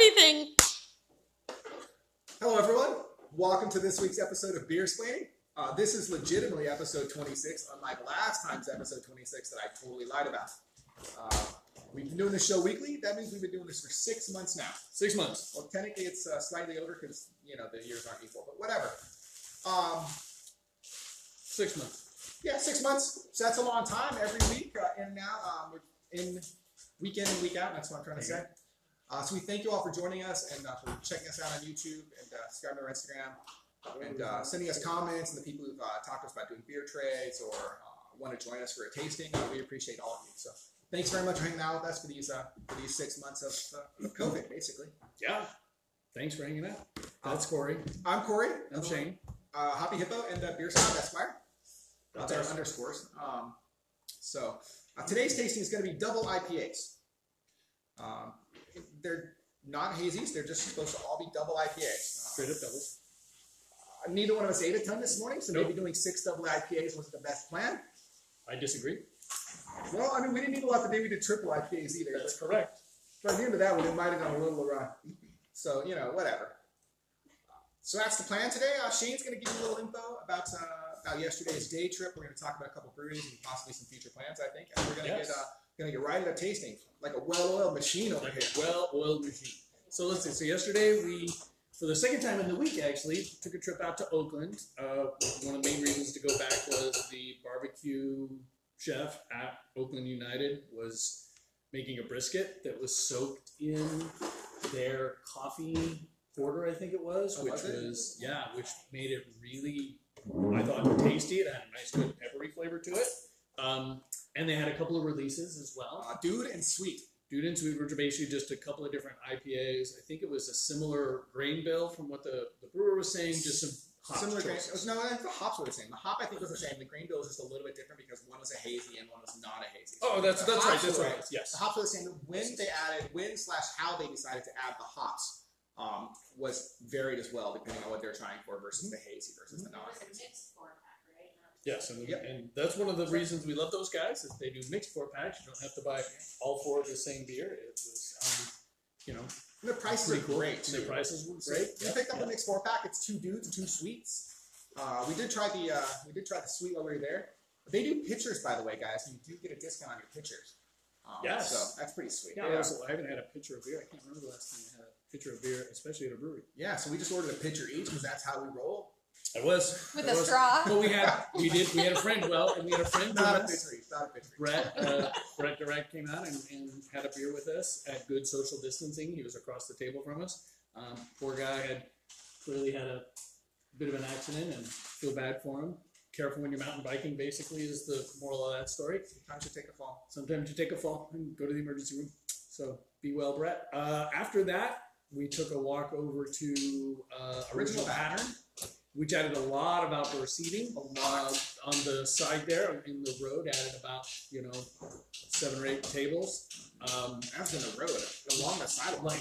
anything. Hello, everyone. Welcome to this week's episode of Beer Splaining. This is legitimately episode 26, unlike last time's episode 26 that I totally lied about. We've been doing this show weekly. That means we've been doing this for 6 months now. 6 months. Well, technically it's slightly over because, you know, the years aren't equal, but whatever. 6 months. Yeah, 6 months. So that's a long time every week in and out. We're in week in and week out. That's what I'm trying to say. So we thank you all for joining us and for checking us out on YouTube and subscribing to our Instagram and sending us comments, and the people who've talked to us about doing beer trades or want to join us for a tasting. We appreciate all of you. So thanks very much for hanging out with us for these 6 months of COVID, basically. Yeah. Thanks for hanging out. That's Corey. I'm Corey. I'm Shane. Hoppy Hippo and Beer Snob Esquire. That's our underscores. So today's tasting is going to be double IPAs. They're not hazies. They're just supposed to all be double IPAs. Straight up doubles. Neither one of us ate a ton this morning, so maybe doing 6 double IPAs wasn't the best plan. I disagree. Well, I mean, we didn't eat a lot the day we did triple IPAs either. That's correct. By the end of that one, it might have gone a little awry. So, you know, whatever. So that's the plan today. Shane's going to give you a little info about yesterday's day trip. We're going to talk about a couple breweries and possibly some future plans, I think. And we're going to get right into tasting, like a well-oiled machine over here. Well-oiled machine. So let's see. So yesterday we, for the second time in the week actually, took a trip out to Oakland. One of the main reasons to go back was the barbecue chef at Oakland United was making a brisket that was soaked in their coffee porter, I think it was, which made it really, I thought, tasty. It had a nice, good peppery flavor to it. And they had a couple of releases as well. Dude and Sweet. Dude and Sweet, which are basically just a couple of different IPAs. I think it was a similar grain bill from what the brewer was saying, just some hops. Similar grain. No, I think the hops were the same. The hop, I think, was the same. The grain bill was just a little bit different because one was a hazy and one was not a hazy. Oh, that's right. That's right. Yes. The hops were the same. How they decided to add the hops was varied as well, depending on what they're trying for versus the hazy versus the non-hazy. Yes, and that's one of the reasons we love those guys is they do mixed 4-packs. You don't have to buy all 4 of the same beer. It was, and the prices are great. The prices were great. You picked up a mixed 4-pack. It's 2 dudes, 2 sweets. We did try the sweet while we were there. They do pitchers, by the way, guys. You do get a discount on your pitchers. Yes. So that's pretty sweet. Yeah. Also, I haven't had a pitcher of beer. I can't remember the last time I had a pitcher of beer, especially at a brewery. Yeah. So we just ordered a pitcher each because that's how we roll. It was with a straw. Well, we had a friend. Not a pitcher each. Brett Direct came out and had a beer with us at good social distancing. He was across the table from us. Poor guy had clearly had a bit of an accident, and feel bad for him. Careful when you're mountain biking, basically, is the moral of that story. Sometimes you take a fall. Sometimes you take a fall and go to the emergency room. So be well, Brett. After that, we took a walk over to Original Pattern, which added a lot of outdoor seating. On the side there, in the road, added about 7 or 8 tables. That was in the road, along the sidewalk.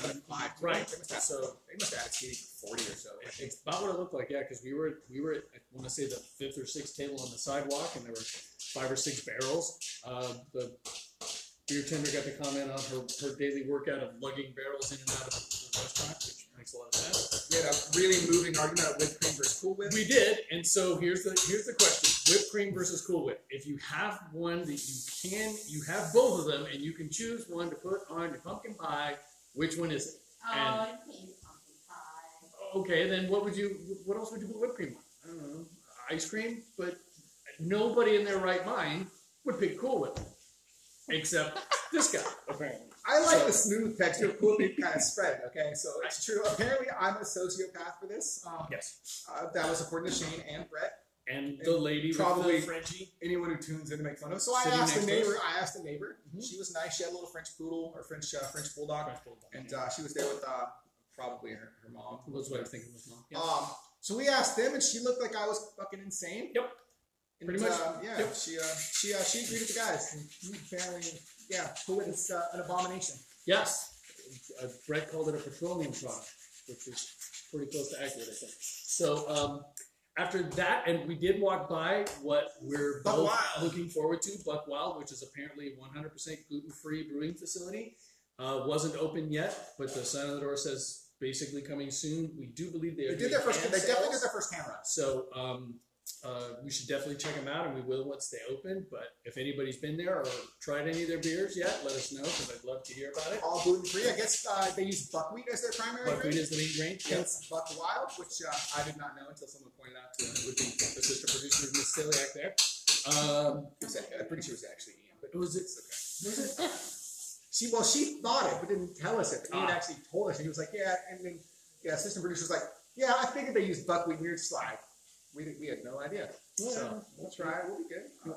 Right. They must have added seating for 40 or so. It's about what it looked like, yeah, because we were at, I want to say, the 5th or 6th table on the sidewalk, and there were 5 or 6 barrels. The beer tender got to comment on her daily workout of lugging barrels in and out of the restaurant, which makes a lot of sense. We had a really moving argument of whipped cream versus Cool Whip. We did, and so here's the question: whipped cream versus Cool Whip. If you have one that you have both of them, and you can choose one to put on your pumpkin pie. Which one is it? I hate pumpkin pie. Okay, then what else would you put whipped cream on? I don't know, ice cream. But nobody in their right mind would pick Cool Whip, except this guy, apparently. I like the smooth texture of Cool Whip kind of spread, okay? So it's true. Apparently, I'm a sociopath for this. Yes. That was according to Shane and Brett. And the lady probably with the Frenchie. Anyone who tunes in to make fun of. So I asked the neighbor. Mm-hmm. She was nice. She had a little French poodle or French bulldog. And she was there with probably her mom. That's what I was thinking was mom. Yeah. So we asked them, and she looked like I was fucking insane. Yep. And, pretty much. Yeah. Yep. She agreed with the guys. And apparently, Cool Whip is an abomination. Yes. Brett called it a petroleum product, which is pretty close to accurate, I think. So after that, and we did walk by what we're both looking forward to, Buck Wild, which is apparently a 100% gluten-free brewing facility. Wasn't open yet, but the sign on the door says basically coming soon. We do believe they did their first. They definitely did their first hand run. So we should definitely check them out, and we will once they open. But if anybody's been there or tried any of their beers yet, let us know because I'd love to hear about it. All gluten free. I guess they use buckwheat as their primary grain. Buckwheat is the main grain. Yes, Buck Wild, which I did not know until someone pointed out to would be the sister producer of Miss Celiac there. I'm pretty sure it was actually Ian, but Was it? okay. Was it? She thought it, but didn't tell us it. But Ian actually told us, and he was like, "Yeah," and then assistant producer was like, "Yeah, I figured they used buckwheat." And we were just like, we had no idea. Yeah, so we'll try. We'll be good.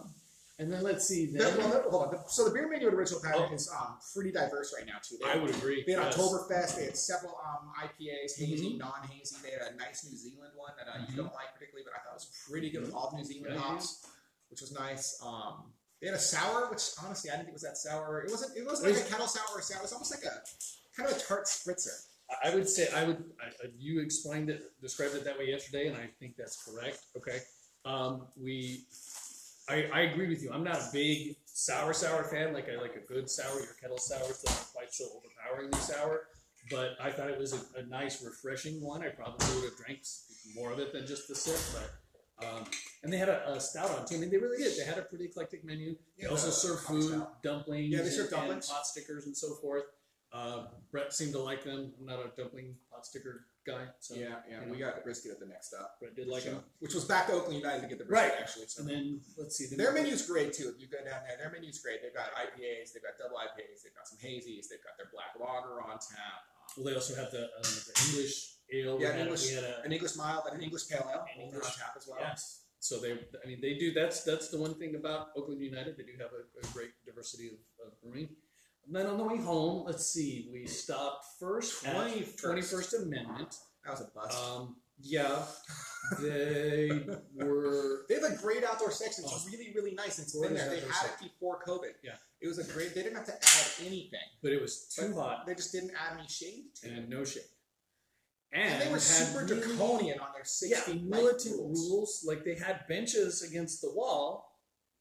And then let's see. Hold on. So the beer menu at Original Pattern is pretty diverse right now too. I would agree. They had Oktoberfest. They had several IPAs, hazy, non-hazy. They had a nice New Zealand one that you don't like particularly, but I thought was pretty good with all the New Zealand hops, which was nice. They had a sour, which honestly I didn't think was that sour. It wasn't like a kettle sour or sour. It was almost like a kind of a tart spritzer. I would say you described it that way yesterday, and I think that's correct. Okay. I agree with you. I'm not a big sour fan. Like I like a good sour. Your kettle sour is not quite so overpoweringly sour, but I thought it was a nice, refreshing one. I probably would have drank more of it than just the sip, but and they had a stout on too. I mean, they really did. They had a pretty eclectic menu. They also served food, dumplings, they served dumplings, and pot stickers, and so forth. Brett seemed to like them. I'm not a dumpling pot sticker guy. So, yeah. We got the brisket at the next stop. Brett did like them. Which was back to Oakland United to get the brisket, actually. So. And then, let's see. Their menu's great, too. If you go down there, their menu's great. They've got IPAs, they've got double IPAs, they've got some hazies, they've got their black lager on tap. Well, they also have the English ale. Yeah, an English mild and an English pale ale on tap as well. Yes. So they do. That's the one thing about Oakland United. They do have a great diversity of brewing. And then on the way home, let's see, we stopped first at 21st Amendment. That was a bust. Yeah, they were. They have a great outdoor section. It's really, really nice. It's been there. They had it before COVID. Yeah, it was a great. They didn't have to add anything, but it was too hot. They just didn't add any shade to it. And no shade. And they were super draconian on their 60 militant rules. Like they had benches against the wall.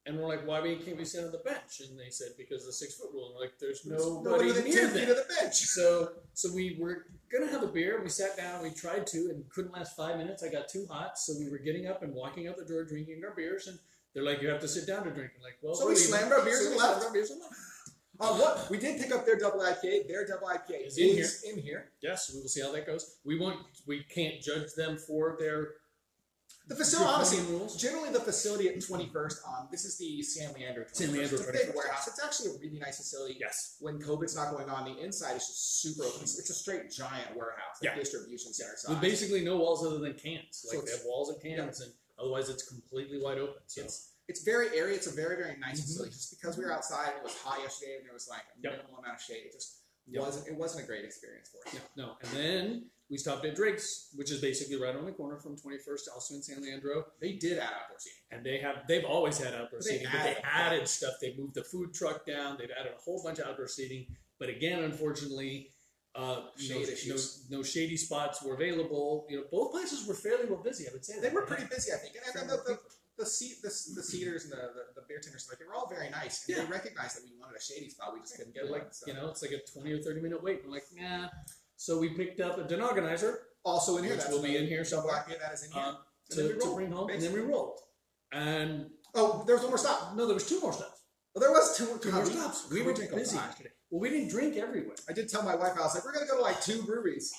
And we're like, why can't we sit on the bench? And they said, because of the 6 foot rule. And we're like, there's nobody near the bench. So we were going to have a beer. We sat down, we tried to, and couldn't last 5 minutes. I got too hot. So we were getting up and walking out the door, drinking our beers. And they're like, you have to sit down to drink. I'm like, well, so we slammed our beers and left. What? We did pick up their double IPA. Their double IPA is in here. Yes, we will see how that goes. We can't judge them for their... The facility, honestly, generally the facility at 21st, this is the San Leandro 21st. It's a big warehouse. It's actually a really nice facility. Yes. When COVID's not going on, the inside is just super open. It's a straight giant warehouse, distribution center size. With basically no walls other than cans. Like they have walls and cans, and otherwise it's completely wide open. So. It's very airy. It's a very, very nice facility. Just because we were outside and it was hot yesterday and there was like a minimal amount of shade, it just wasn't a great experience for us. Yeah, no. And then we stopped at Drake's, which is basically right on the corner from 21st, also in San Leandro. They did add outdoor seating. And they've always had outdoor seating, but they added stuff. They moved the food truck down. They've added a whole bunch of outdoor seating. But again, unfortunately, no shady spots were available. Both places were fairly well busy, I would say. They were pretty busy, I think. And the seaters and the beer tenders, they were all very nice. And they recognized that we wanted a shady spot. We just couldn't get one. So. It's like a 20 or 30 minute wait. We're like, nah. So we picked up a Denogonizer. Also in here. Which will be in here somewhere. That is in here. To bring home. And then we rolled. And... Oh, there was one more stop. No, there was 2 more stops. Well, there was two more stops. We were busy yesterday. Well, we didn't drink everywhere. I did tell my wife, I was like, we're going to go to like 2 breweries.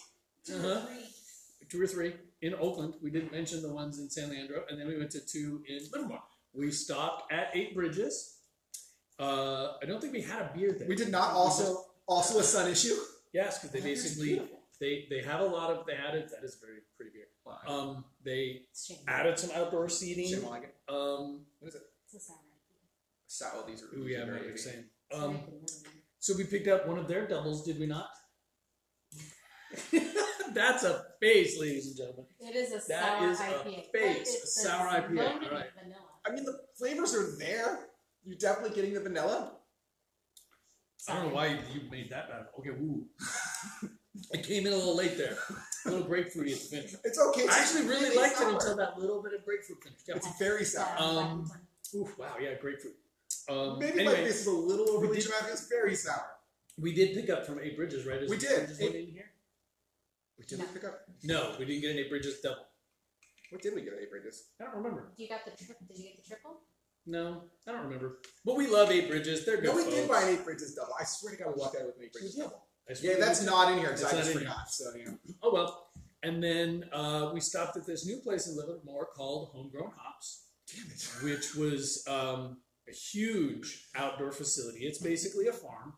2 or 3 in Oakland. We didn't mention the ones in San Leandro. And then we went to 2 in Livermore. We stopped at 8 Bridges. I don't think we had a beer there. We did not. Also a Sun issue. Yes, because they basically they have a lot of that is a very pretty beer. Wow. They added some outdoor seating. Like it. What is it? It's a sour. These are. Ooh, yeah, what you're saying. So we picked up one of their doubles, did we not? That's a face, ladies and gentlemen. It is a sour IPA. It's a sour IPA. All right. Vanilla. I mean, the flavors are there. You're definitely getting the vanilla. I don't know why you made that bad. Okay, woo. I came in a little late there. A little grapefruity at the finish. It's okay. I actually really liked it until that little bit of grapefruit finish. Yeah. It's very sour. Wow, yeah, grapefruit. Maybe my face is a little overly dramatic. It's very sour. We did pick up from 8 Bridges, right? We did. Bridges went in here? We did pick up. No, we didn't get an 8 Bridges double. What did we get at 8 Bridges? I don't remember. Did you get the triple? No, I don't remember. But we love 8 Bridges. They're good. No, we folks. did buy an 8 Bridges double. I swear to God, we walked out with an 8 Bridges double. I swear Yeah, that's we did. not in here because It's I not just in here. forgot. So yeah. Oh well. And then we stopped at this new place in Livermore called Homegrown Hops, Damn it. which was a huge outdoor facility. It's basically a farm.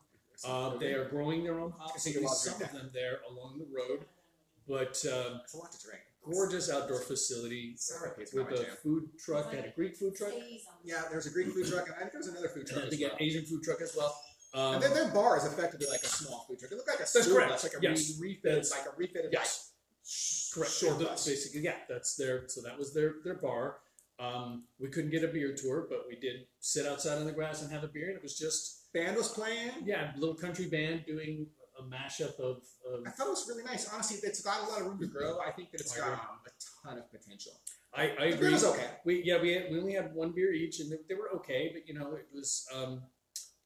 They are growing their own hops. I think There's I'll some drink of them there along the road, but That's a lot to drink. gorgeous outdoor facility Sour paste with not my a jam. food truck. Had a Greek food truck. Yeah, there's a Greek food truck, and I think there's another food truck And I as think an well. Asian food truck as well. And then their bar is effectively like a small food truck. It looked like a That's school correct. bus, like a Yes. refitted, That's- like a refitted, yes. Correct. short So bus. basically, yeah, that's their. So that was their bar. We couldn't get a beer tour, but we did sit outside on the grass and have a beer, and it was just Band was playing. a little country band doing a mashup of I thought it was really nice. Honestly, it's got a lot of room to grow. I think that it's I got agree. a ton of potential. I The beer agree. was okay. We only had one beer each, and they were okay, but it was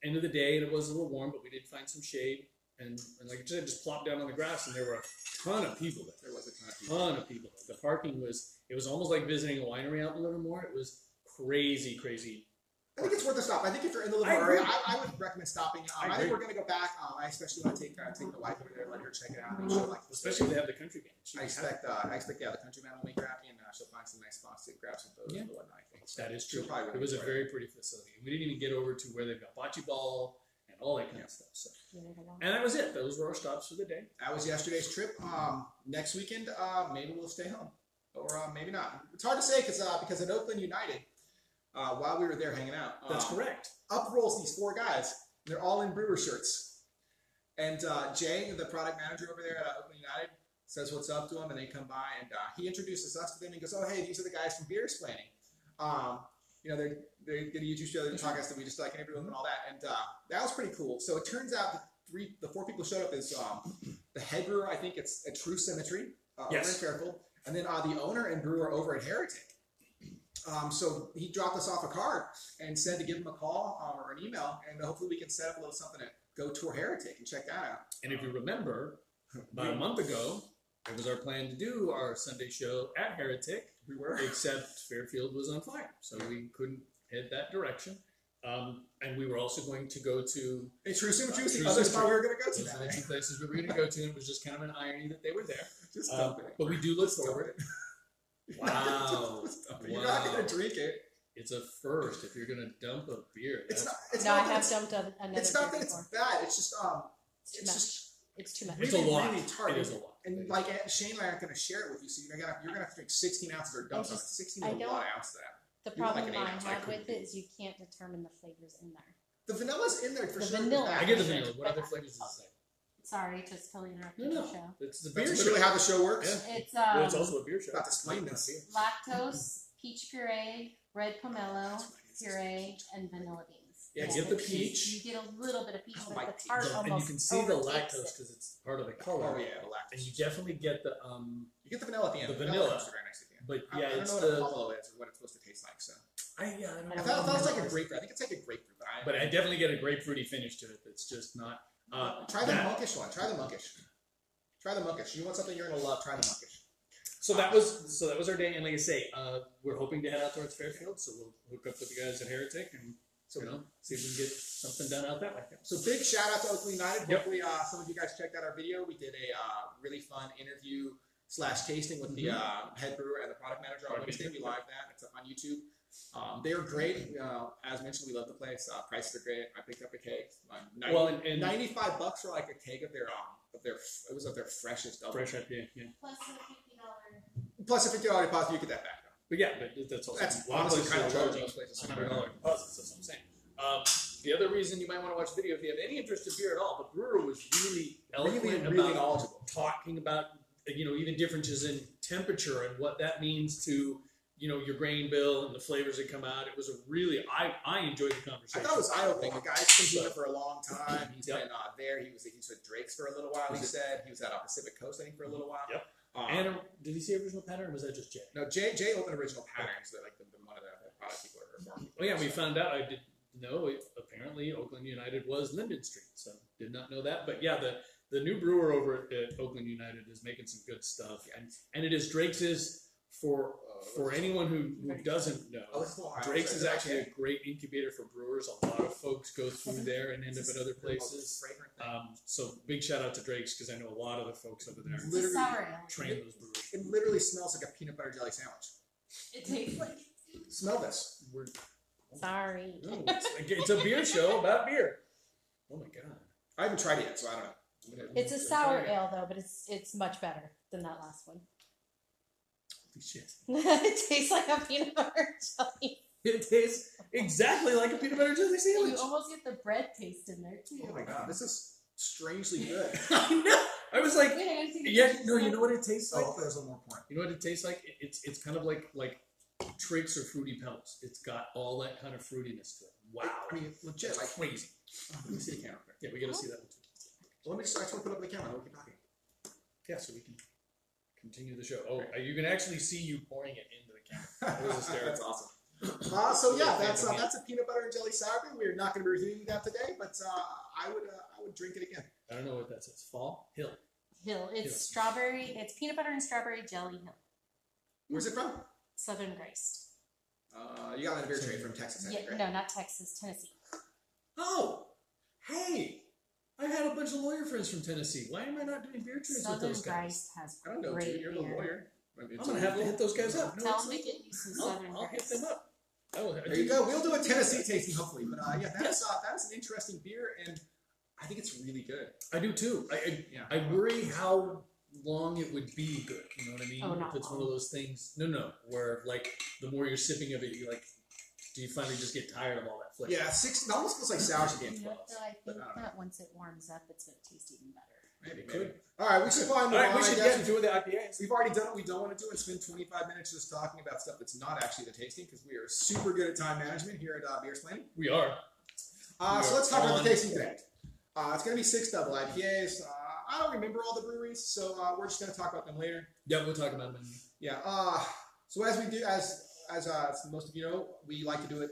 end of the day, and it was a little warm, but we did find some shade, and like I said, just plopped down on the grass, and there were a ton of people there. There was a ton of people. Ton of people. The parking was almost like visiting a winery out in Livermore. It was crazy. I think it's worth a stop. I think if you're in the I Livermore agree. area, I would recommend stopping. I I think agree. we're going to go back. I especially want to take the wife over there, let her check it out, make sure like Especially if they have the country band. I expect the country man will make her happy, and she'll find some nice spots to grab some photos Yeah. and whatnot. I think That is true. She'll probably It was a enjoy very pretty facility. We didn't even get over to where they've got bocce ball and all that kind of stuff. So. And that was it. Those were our stops for the day. That was yesterday's trip. Next weekend, maybe we'll stay home, or maybe not. It's hard to say because at Oakland United, while we were there hanging out, That's correct. up rolls these 4 guys. They're all in Brewer shirts, and Jay, the product manager over there at Oakland United, says what's up to them, and they come by, and he introduces us to them. And he goes, "Oh, hey, these are the guys from Beer Explaining. They're going to YouTube show, they're talking that we just like interview them and all that." And that was pretty cool. So it turns out the 4 people showed up is the head brewer, I think it's a True Symmetry, over in Fairfield, and then the owner and brewer over at Heretic. So he dropped us off a card and said to give him a call or an email, and hopefully we can set up a little something to go tour Heretic and check that out. And if you remember, about a month ago, it was our plan to do our Sunday show at Heretic. We were. Except Fairfield was on fire, so we couldn't head that direction. And we were also going to go to Hey, True Symmetry was True the other spot Symmetry. we were going to go to the that other day. 2 places we were going to go to, and it was just kind of an irony that they were there. Just dump it. But we do look forward. Wow. You're not going to drink it. It's a first if you're going to dump a beer. It's not. It's No, I not that have it's, dumped another it's not beer that it's before. bad. It's just It's too it's much. just It's too much. It's a really, lot. really tart. It is a lot. And like Shane and I aren't going to share it with you, so you're gonna have to drink 16 ounces or dump I just- 16 I is a don't- lot of ounces of that. The You want like problem an I 8 ounce, I have with couldn't it is you can't determine the flavors in there. The vanilla's in there for The sure. vanilla. I get the vanilla. What other flavors does it say? Sorry to totally interrupt No, your no. show. It's the beer That's show. literally how the show works. Yeah. It's Well, it's also a beer show. About to explain this. lactose, peach puree, red pomelo, puree, and vanilla beans. Yeah, That's get the it. peach. You get a little bit of peach, Oh, but my the tart peach. almost And you can see the overtakes lactose it. because it's part of the color. Oh yeah, the lactose. And you definitely get the You get the vanilla at the end. The vanilla. comes very nice at the end. but I yeah, don't it's know what a the pomelo is or what it's supposed to taste like. So I don't know. I thought it was like a grapefruit. I think it's like a grapefruit. But I definitely get a grapefruity finish to it. That's just not. Try the that- monkish one. Try the monkish. Try the monkish. You want something you're gonna love? Try the monkish. So that was our day, and like I say, we're hoping to head out towards Fairfield, so we'll hook up with the guys at Heretic and see if we can get something done out that way. So big shout out to Oakland United. Yep. Hopefully, some of you guys checked out our video. We did a really fun interview / tasting with the head brewer and the product manager on Wednesday. We live that. It's up on YouTube. They were great. As mentioned, we love the place. Prices are great. I picked up a keg. And $95 for like a keg of their it was of their freshest double. fresh IPA, yeah. Plus the $50. Plus a $50 deposit, you get that back. But yeah, but that's also That's a lot of honestly places kind are of low. charging Most places are $100 deposits. That's what I'm saying. The other reason you might want to watch the video, if you have any interest in beer at all, the brewer was really eloquent really about knowledgeable. talking about even differences in temperature and what that means to your grain bill and the flavors that come out. It was a really I enjoyed the I conversation. thought it was eye-opening. The guy's been doing it for a long time. He's Yep. been there. He was with Drake's for a little while. He said he was at Pacific Coast, I think, for a little while. Yep. And did he say original pattern, or was that just Jay? No, Jay opened original patterns. They're like one of the product people are more. Oh yeah, we found out. I didn't know. Apparently, Oakland United was Linden Street. So Did not know that. But yeah, the new brewer over at Oakland United is making some good stuff, and it is Drake's is for anyone who doesn't know. Drake's is actually a great incubator for brewers. A lot of folks go through there and end up at other places. So big shout out to Drake's because I know a lot of the folks over there train those brewers. It literally smells like a peanut butter jelly sandwich. It tastes like. Smell this. Sorry. No, it's a beer show about beer. Oh my god. I haven't tried it yet, so I don't know. It's a sour ale though, but it's much better than that last one. Holy shit. It tastes like a peanut butter jelly. It tastes exactly like a peanut butter jelly sandwich. You almost get the bread taste in there too. Oh my god, this is strangely good. I know. I was like, yeah, no, you know what it tastes like? Oh, there's a little more point. You know what it tastes like? It's kind of like Tricks or Fruity Pebbles. It's got all that kind of fruitiness to it. Wow. I mean, legit, like crazy. Let me see the camera. Yeah, we gotta see that one too. Well, let me just actually put up the camera. We'll keep talking. Yeah, so we can continue the show. Oh, you can actually see you pouring it into the camera. That was hysterical. That's awesome. So yeah, that's a peanut butter and jelly sour beer. We're not going to be reviewing that today, but I would drink it again. I don't know what that says. Fall Hill. It's strawberry. It's peanut butter and strawberry jelly Hill. Where's it from? Southern Graced. You got it in a beer trade from Texas, I think, right? No, not Texas, Tennessee. Oh, hey. I had a bunch of lawyer friends from Tennessee. Why am I not doing beer trades with those guys? I don't know, dude. You're the lawyer. I'm going to have to hit those guys up. Tell them to get you some Southern I'll hit Graced. them up. There you go. We'll do a Tennessee tasting, hopefully. But yeah, that is an interesting beer, and I think it's really good. I do too. I worry how long it would be good. You know what I mean? Oh, not if it's long. one of those things. No. Where like the more you're sipping of it, you like. Do you finally just get tired of all that flavor? Yeah, 6. It almost feels like sour should be in 12. I think that once it warms up, it's going to taste even better. Maybe. All right, we should find. All right, we should get into the IPAs. We've already done what we don't want to do and spend 25 minutes just talking about stuff that's not actually the tasting because we are super good at time management here at Beers Planning. We are. So let's talk about the tasting today. It's going to be 6 double IPAs. I don't remember all the breweries, so we're just going to talk about them later. Yeah, we'll talk about them. Yeah. So as we do, as most of you know, we like to do it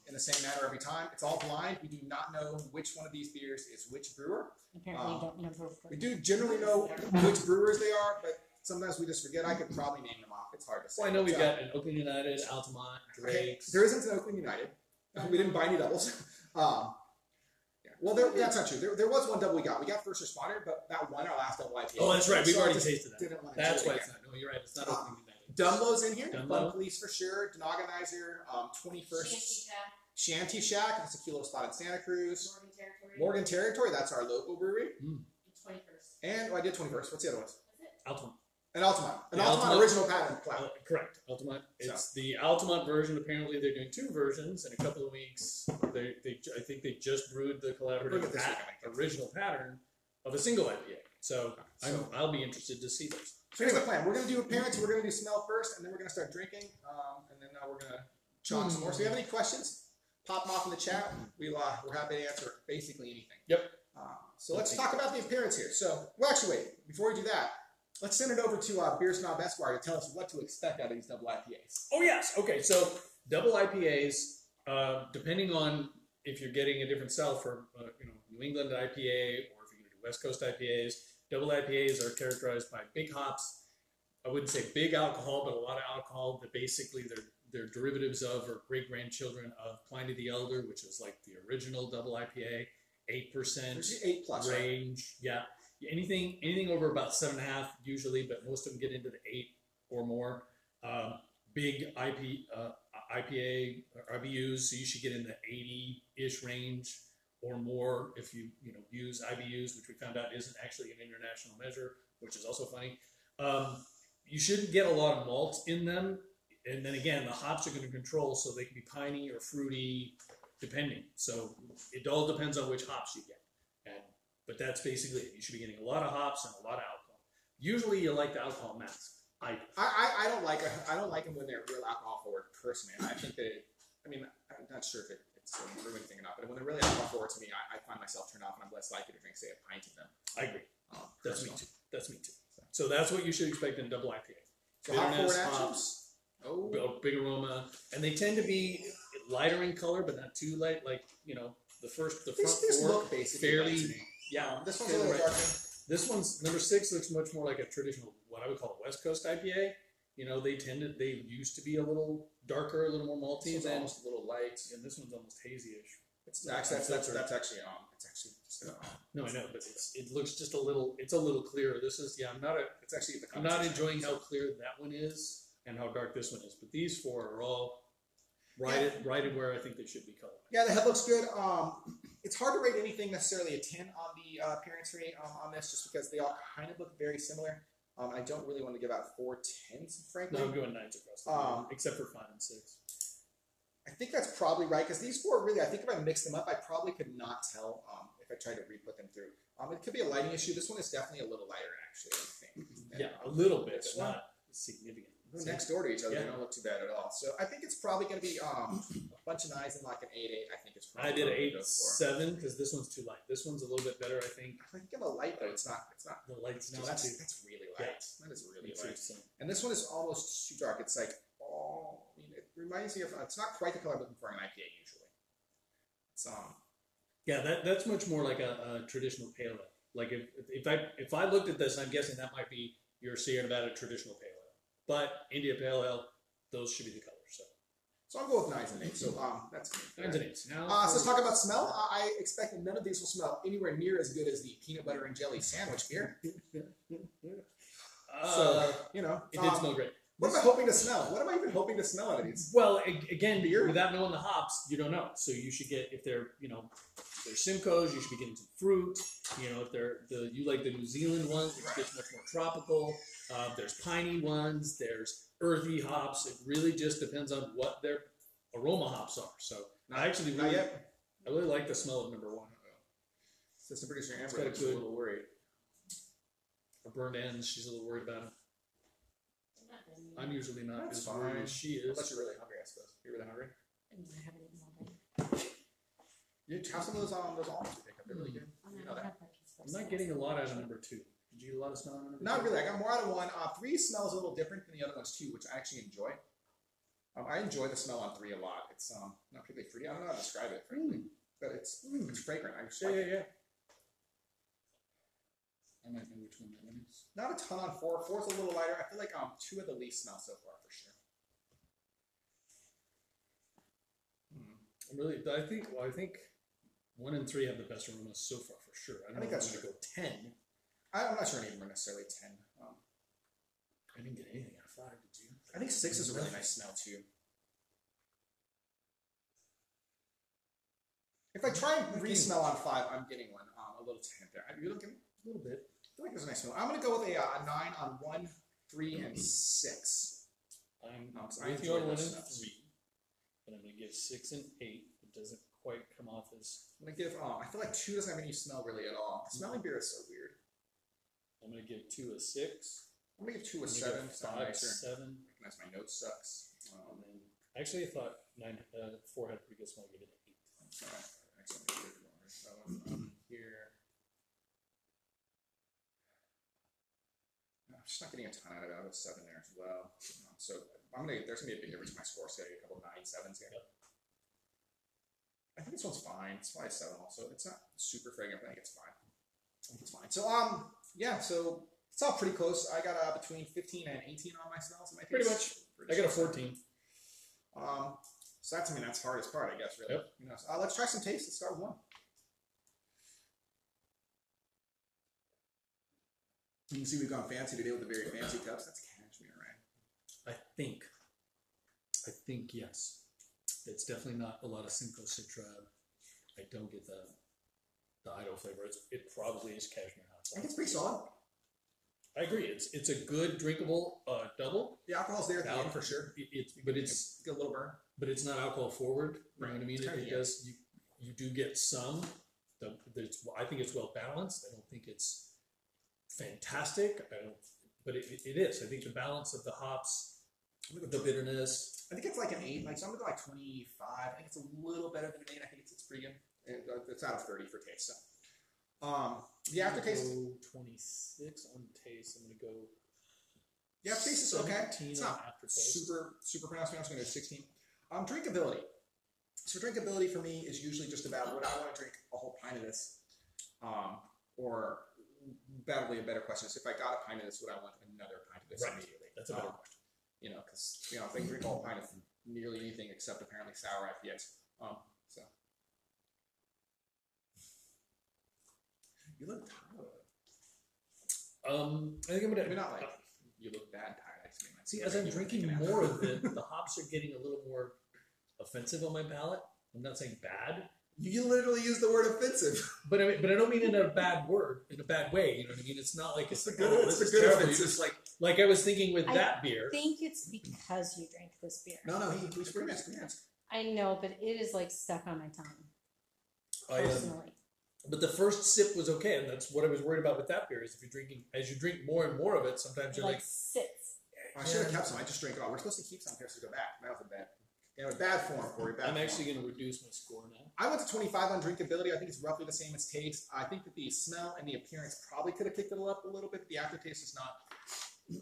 in the same manner every time. It's all blind. We do not know which one of these beers is which brewer. Apparently, you don't know. We do generally know which brewers they are, but sometimes we just forget. I could probably name them off. It's hard to say. Well, I know we've got an Oakland United, Altamont, Drake's. There isn't an Oakland United. We didn't buy any doubles. Well, that's not true. There was one double we got. We got First Responder, but that won our last double IPA. Oh, that's right. We've already tasted that. Didn't want to That's do it why again. it's not. No, you're right. It's not Oakland United. Dunloe's in here. Dunloe. Fun Police for sure. Denogonizer. 21st. Shanty Shanty Shack. Shack. That's a cute little spot in Santa Cruz. Morgan Territory. Morgan Territory. That's our local brewery. 21st. And I did 21st. What's the other ones? Altamont. And Altamont. An The Altamont Altamont. original patent. Cloud. Correct. Altamont. It's the Altamont version. Apparently, they're doing 2 versions in a couple of weeks. I think they just brewed the collaborative original pattern of a single IPA. So I'll be interested to see those. So here's the plan. We're going to do appearance. We're going to do smell first, and then we're going to start drinking, and then we're going to chalk some more. So if you have any questions, pop them off in the chat. We're happy to answer basically anything. Yep. So let's talk about the appearance here. So, well, actually, wait. Before we do that, let's send it over to Beer Snob Esquire to tell us what to expect out of these double IPAs. Oh, yes. Okay, so double IPAs, depending on if you're getting a different style for New England IPA or if you're going to do West Coast IPAs, double IPAs are characterized by big hops. I wouldn't say big alcohol, but a lot of alcohol that basically they're derivatives of or great-grandchildren of Pliny the Elder, which is like the original double IPA, 8% 8 plus range. Right? Yeah. Anything over about 7.5 usually, but most of them get into the 8 or more. Big IPA or IBUs, so you should get in the 80-ish range or more if you use IBUs, which we found out isn't actually an international measure, which is also funny. You shouldn't get a lot of malt in them, and then again, the hops are going to control, so they can be piney or fruity, depending. So it all depends on which hops you get. But that's basically it. You should be getting a lot of hops and a lot of alcohol. Usually, you like the alcohol mask. I don't like them when they're real alcohol forward. Personally, I think that I'm not sure if it's a brewing thing or not, but when they're really alcohol forward to me, I find myself turned off and I'm less likely to drink, say, a pint of them. I agree. That's me too. So that's what you should expect in a double IPA. So hop forward actions. Big aroma, and they tend to be lighter in color, but not too light. Like the front These four, look basically fairly light to me. Yeah, This one's a little darker. This one's number 6 looks much more like a traditional, what I would call a West Coast IPA. You know, they used to be a little darker, a little more malty, This one's than almost a little light. and this one's almost hazy-ish. It's actually that's actually it's actually just, No, I know, but it looks just a little. It's a little clearer. This is it's actually the I'm not enjoying how clear that one is and how dark this one is. But these 4 are all right where I think they should be colored. Yeah, the head looks good. It's hard to rate anything necessarily a 10 on the appearance rate on this, just because they all kind of look very similar. I don't really want to give out 4 10s, frankly. No, I'm going 9s across the board, except for 5 and 6. I think that's probably right, because these 4 really, I think if I mixed them up, I probably could not tell if I tried to re-put them through. It could be a lighting issue. This one is definitely a little lighter, actually, I think. Yeah, a little bit, but not significant. They're next door to each other. Yeah. They don't look too bad at all. So I think it's probably going to be a bunch of 9s and like an 8-8. I think it's probably I did what I'm an gonna go for. 8-7 because this one's too light. This one's a little bit better, I think. I think give a light though. It's not. The light's No, just too. that's really light. Yeah. That is really It's light. too. And this one is almost too dark. It's like, I mean, it reminds me of. It's not quite the color I'm looking for in an IPA usually. It's Yeah, that's much more like a traditional pale ale. Like if I looked at this, I'm guessing that might be your Sierra Nevada traditional pale ale. But India Pale Ale, those should be the colors. So I'm going with 9s and 8s. So that's good. 9s and 8s. Now, so let's talk about smell. I expect that none of these will smell anywhere near as good as the peanut butter and jelly sandwich beer. So you know, it did smell great. What am I hoping to smell? What am I even hoping to smell out of these? Well, again, without knowing the hops, you don't know. So you should get, if they're Simcoes, you should be getting some fruit. You know, if you like the New Zealand ones, which gets much more tropical. There's piney ones. There's earthy hops. It really just depends on what their aroma hops are. So I really like the smell of number 1. System producer It's Amber got is a little worried. Her burned ends. She's a little worried about it. I'm usually not That's as worried fine. as she is. Unless you're really hungry, I suppose. You're really hungry? I haven't eaten all day. You have some of those almonds you pick up. They're really good. I'm You not know that. I'm not getting a lot out of number 2. Did you get a lot of smell out of number 2? Not really. I got more out of 1. 3 smells a little different than the other ones too, which I actually enjoy. I enjoy the smell on 3 a lot. It's not particularly fruity. I don't know how to describe it, frankly, but it's fragrant. I just like it. Yeah. I might know which one that one is. Not a ton on 4. 4's a little lighter. I feel like 2 of the least smell so far for sure. I think 1 and 3 have the best aromas so far for sure. I think know that's I'm going to go 10. I'm not sure any of them are necessarily 10. I didn't get anything out of 5, did you? I think 6 is a really nice smell too. If I try and re-smell on 5, I'm getting one a little hint there. You're looking A little bit. I feel like there's a nice smell. I'm going to go with a 9 on 1, 3, and 6. I'm I with you on 1 and smells. 3, but I'm going to give 6 and 8. It doesn't quite come off as. I'm going to give, I feel like 2 doesn't have any smell really at all. Smelling beer is so weird. I'm going to give 2 a 6. I'm going to give 2 a I'm 7. gonna give 5 a 7. Recognize my note sucks. And then, actually, I thought 4 had a pretty good smell. I'll give it an 8. Alright, actually, I'm gonna give it more. That one here. I'm just not getting a ton out of it. I have a 7 there as well. So there's gonna be a big difference in my score. So I get a couple 9 7s here. Yep. I think this one's fine. It's probably a 7 also. It's not super fragrant, but I think it's fine. I think it's fine. So yeah, so it's all pretty close. I got between 15 and 18 on my smells. Pretty much. I got a 14. So that's that's the hardest part, I guess, really. Yep. You know, so, let's try some taste. Let's start with 1. You can see we've gone fancy today with the very fancy cups. That's cashmere, right? I think yes. It's definitely not a lot of Simcoe Citra. I don't get the Idaho flavor. It probably is cashmere hot sauce. I think it's pretty solid. I agree. It's a good drinkable double. The alcohol's there at the end for sure. It's Get a little burn. but it's not alcohol forward. You know what I mean? Kinda, It does. You do get some. I think it's well balanced. I don't think it's fantastic. But it is. I think the balance of the hops, the bitterness. I think it's like an 8. Like some of like 25. I think it's a little better than an 8. I think it's pretty good. It's out of 30 for taste. So, the aftertaste. I'm gonna go 26 on taste. I'm gonna go. The aftertaste is okay. 17 It's on not aftertaste. super pronounced. I'm just going to go 16. Drinkability. So drinkability for me is usually just about what I want to drink a whole pint of this. or probably a better question is, if I got a pint of this, would I want another pint of this immediately? That's a better question. You know, because if they drink all pint of nearly anything except apparently sour IPAs. So you look tired. I think I'm gonna. Maybe not like you look bad tired. See, as I'm drinking more of it, the hops are getting a little more offensive on my palate. I'm not saying bad. You literally use the word offensive. But I don't mean in a bad word, in a bad way. You know what I mean? It's not like it's a like, good, oh, it's this a is good terrible. offensive. It's like I was thinking with that beer. I think it's because you drank this beer. No, he's pretty much. I know, but it is like stuck on my tongue. I, Personally. But the first sip was okay, and that's what I was worried about with that beer. Is if you're drinking, as you drink more and more of it, sometimes you're like sits. I should have kept some. I just drank it all. We're supposed to keep some here to go back. That was a bad form for you. I'm actually going to reduce my score now. I went to 25 on drinkability. I think it's roughly the same as taste. I think that the smell and the appearance probably could have kicked it up a little bit. But the aftertaste is not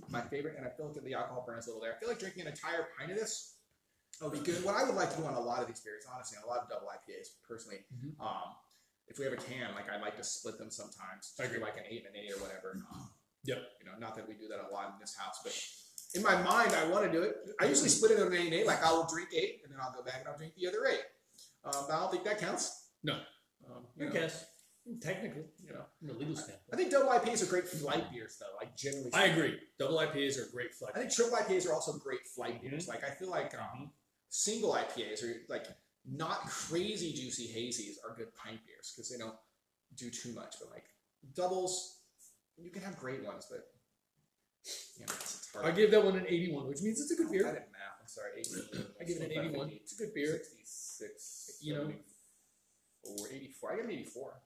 my favorite, and I feel like the alcohol burns a little there. I feel like drinking an entire pint of this would be good. What I would like to do on a lot of these beers, honestly, on a lot of double IPAs, personally, if we have a can, like I like to split them sometimes. Just do like an 8 and an 8 or whatever. Yep. You know, not that we do that a lot in this house, but in my mind, I want to do it. I usually split it in an 8 and 8. Like I'll drink 8, and then I'll go back and I'll drink the other 8. But I don't think that counts. No. You guess. Technically, from a legal standpoint. I think double IPAs are great flight beers, though. Like generally, I agree. Double IPAs are great flight. I think triple IPAs are also great flight beers. Like I feel like single IPAs are like not crazy juicy hazies are good pint beers because they don't do too much. But like doubles, you can have great ones, but it's hard. I gave that one an 81, which means it's a good beer. I did math. I'm sorry, 18. I give it an 81. It's a good beer. 66. 84. I give it an 84.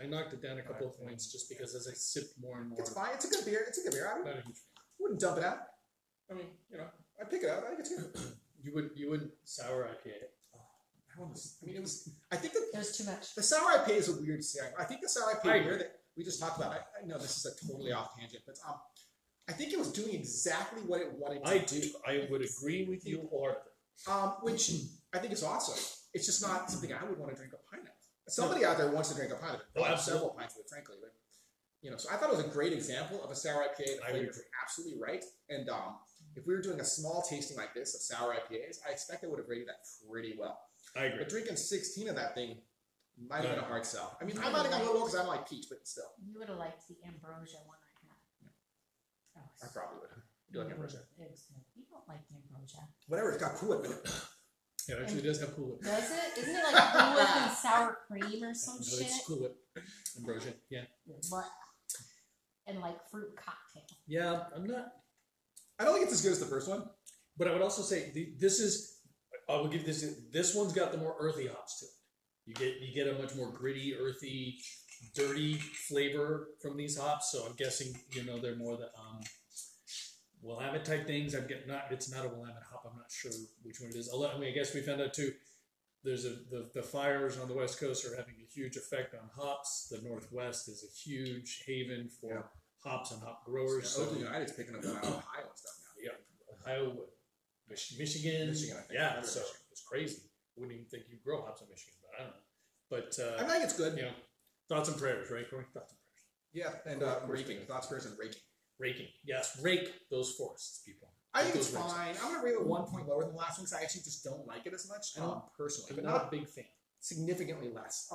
I knocked it down a couple of points just because as I sipped more and more. It's fine. It's a good beer. I wouldn't dump it out. I mean, I'd pick it up. I think it's good. You wouldn't sour IPA it. I think that there's too much. The sour IPA is a weird thing. I think the sour IPA beer that we just talked about, I know this is a totally off tangent, but I think it was doing exactly what it wanted to do. I would agree with you wholeheartedly. Which I think is awesome. It's just not something I would want to drink a pint of. Somebody out there wants to drink a pint of it. Oh, absolutely. Several pints of it, frankly. But, so I thought it was a great example of a sour IPA. The flavor is absolutely right. And if we were doing a small tasting like this of sour IPAs, I expect I would have rated that pretty well. I agree. But drinking 16 of that thing might have been a hard sell. I mean, I might have gone a little low because I don't like peach, but still. You would have liked the ambrosia one I had. I probably would have. You like ambrosia? You don't like the ambrosia. Whatever, it's got Cool Whip in it. Yeah, it actually does have Cool Whip. Does it? Isn't it like Cool Whip and sour cream or some shit? It's Cool Whip. Ambrosia, yeah. And like fruit cocktail. Yeah, I don't think it's as good as the first one. But I would also say I would give this one's got the more earthy hops to it. You get a much more gritty, earthy, dirty flavor from these hops. So I'm guessing they're more the Willamette type things. It's not a Willamette hop. I'm not sure which one it is. I guess we found out too. There's the fires on the West Coast are having a huge effect on hops. The Northwest is a huge haven for hops and hop growers. So United's picking up Ohio and stuff now. Yeah, Ohio, Michigan. I think. Yeah, so it's crazy. Wouldn't even think you'd grow hops in Michigan, but I don't know. But I think it's good. Thoughts and prayers, right, Corey? Thoughts and prayers. Yeah, and raking. Thoughts, prayers, and raking. Raking, yes, rake those forests, people. I think it's fine. I'm gonna rate it 1 point lower than the last one because I actually just don't like it as much. Personally, but not a big fan. Significantly less.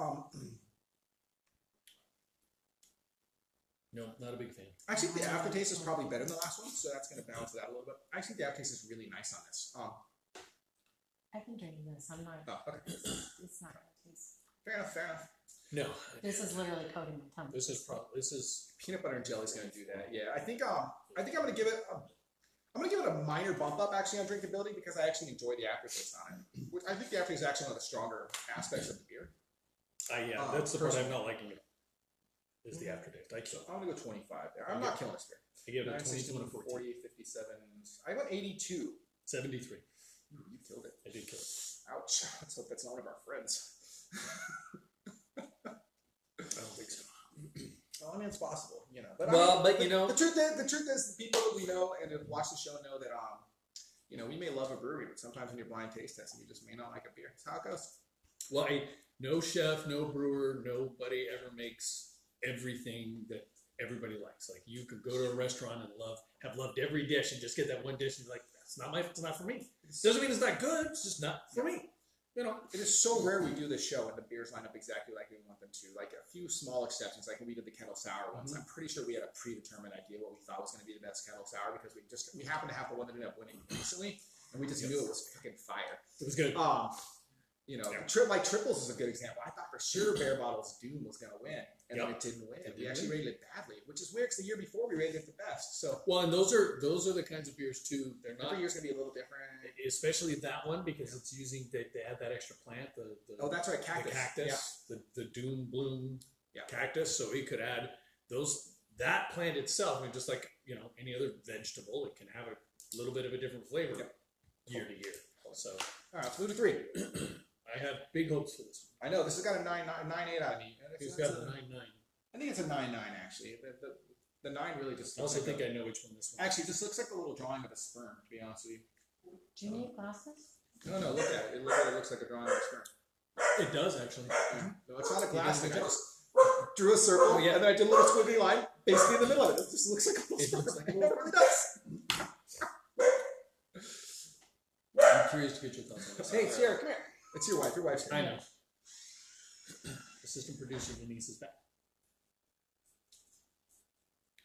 No, not a big fan. I think the aftertaste is probably better than the last one, so that's going to balance it out a little bit. I think the aftertaste is really nice on this. I've been drinking this. I'm not. Oh, okay. It's not going to taste. Fair enough. No. This is literally coating my tongue. This is peanut butter and jelly is going to do that. Yeah, I think I'm going to give it. I'm going to give it a minor bump up actually on drinkability because I actually enjoy the aftertaste on it. Which I think the aftertaste is actually one of the stronger aspects of the beer. That's the part I'm not liking it. Is the aftertaste. I'm going to go 25 there. I'm not killing this beer. I give it a 22 and a 14. 48, 57. I went 82. 73. You killed it. I did kill it. Ouch. Let's hope that's not one of our friends. I don't think so. Well, I mean, it's possible, But the truth is, the people that we know and have watched the show know that, we may love a brewery, but sometimes when you're blind taste testing, you just may not like a beer. That's how it goes. Well, no chef, no brewer, nobody ever makes everything that everybody likes. Like you could go to a restaurant and have loved every dish and just get that one dish and be like, it's not for me. It doesn't mean it's not good. It's just not for me. You know, it is so rare we do this show and the beers line up exactly like we want them to. Like a few small exceptions, like when we did the kettle sour once. I'm pretty sure we had a predetermined idea what we thought was going to be the best kettle sour because we happened to have the one that ended up winning recently, and we just knew it was fucking fire. It was good. You know, like triples is a good example. I thought for sure Bare Bottles Doom was going to win, and then it didn't win. We actually rated it badly, which is weird because the year before we rated it the best. So well, and those are the kinds of beers too. They're not every year's going to be a little different, especially that one because it's using they had that extra plant. Oh, that's right, cactus. The Doom Bloom cactus. So we could add that plant itself. I mean, just like any other vegetable, it can have a little bit of a different flavor year to year. So all right, let's move to 3. I have big hopes for this one. I know this has got a 9.8 out of me. It's got a 9.9. I think it's a 9.9 actually. The 9 really just. I also think I know which one this one. Actually, this looks like a little drawing of a sperm. To be honest with you. Do you need glasses? No, look at it. It literally looks like a drawing of a sperm. It does actually. No, it's not a glass thing. I just drew a circle, and then I did a little squiggly line, basically in the middle of it. It just looks like a little sperm. It really does. I'm curious to get your thoughts on this. Hey, Sierra, come here. It's your wife. Your wife's here. I know. Assistant producer Denise is back.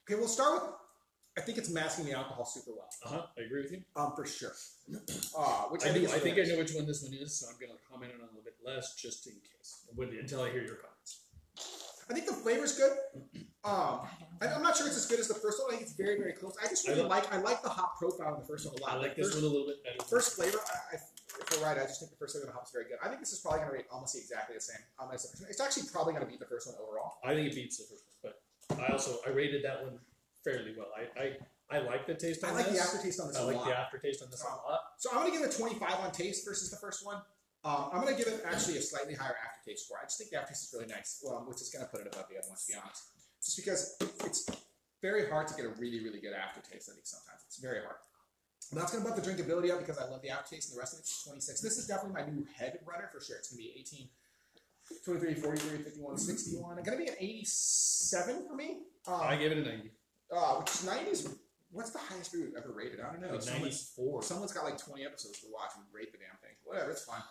Okay, we'll start with. I think it's masking the alcohol super well. I agree with you. For sure. Which I think I know which one this one is, so I'm going to comment on it a little bit less, just in case. Until I hear your comments. I think the flavor's good. I'm not sure it's as good as the first one. I think it's very, very close. I just really like the hop profile in the first one a lot. I like this one a little bit better. First flavor, if we're right, I just think the first flavor of the hop is very good. I think this is probably going to rate almost exactly the same. It's actually probably going to beat the first one overall. I think it beats the first one, but I rated that one fairly well. I like the taste on this. I like the aftertaste on this a lot. I like the aftertaste on this a lot. So I'm going to give it a 25 on taste versus the first one. I'm going to give it actually a slightly higher aftertaste score. I just think the aftertaste is really nice, which is going to put it above the other one, to be honest. Just because it's very hard to get a really, really good aftertaste, I think sometimes. It's very hard. But that's going to bump the drinkability up because I love the aftertaste, and the rest of it's 26. This is definitely my new head runner for sure. It's going to be 18, 23, 43, 51, 61. It's going to be an 87 for me. I give it a 90. Which is 90s. What's the highest beer we've ever rated? I don't know. 94. Someone's got like 20 episodes to watch and rate the damn thing. Whatever, it's fine.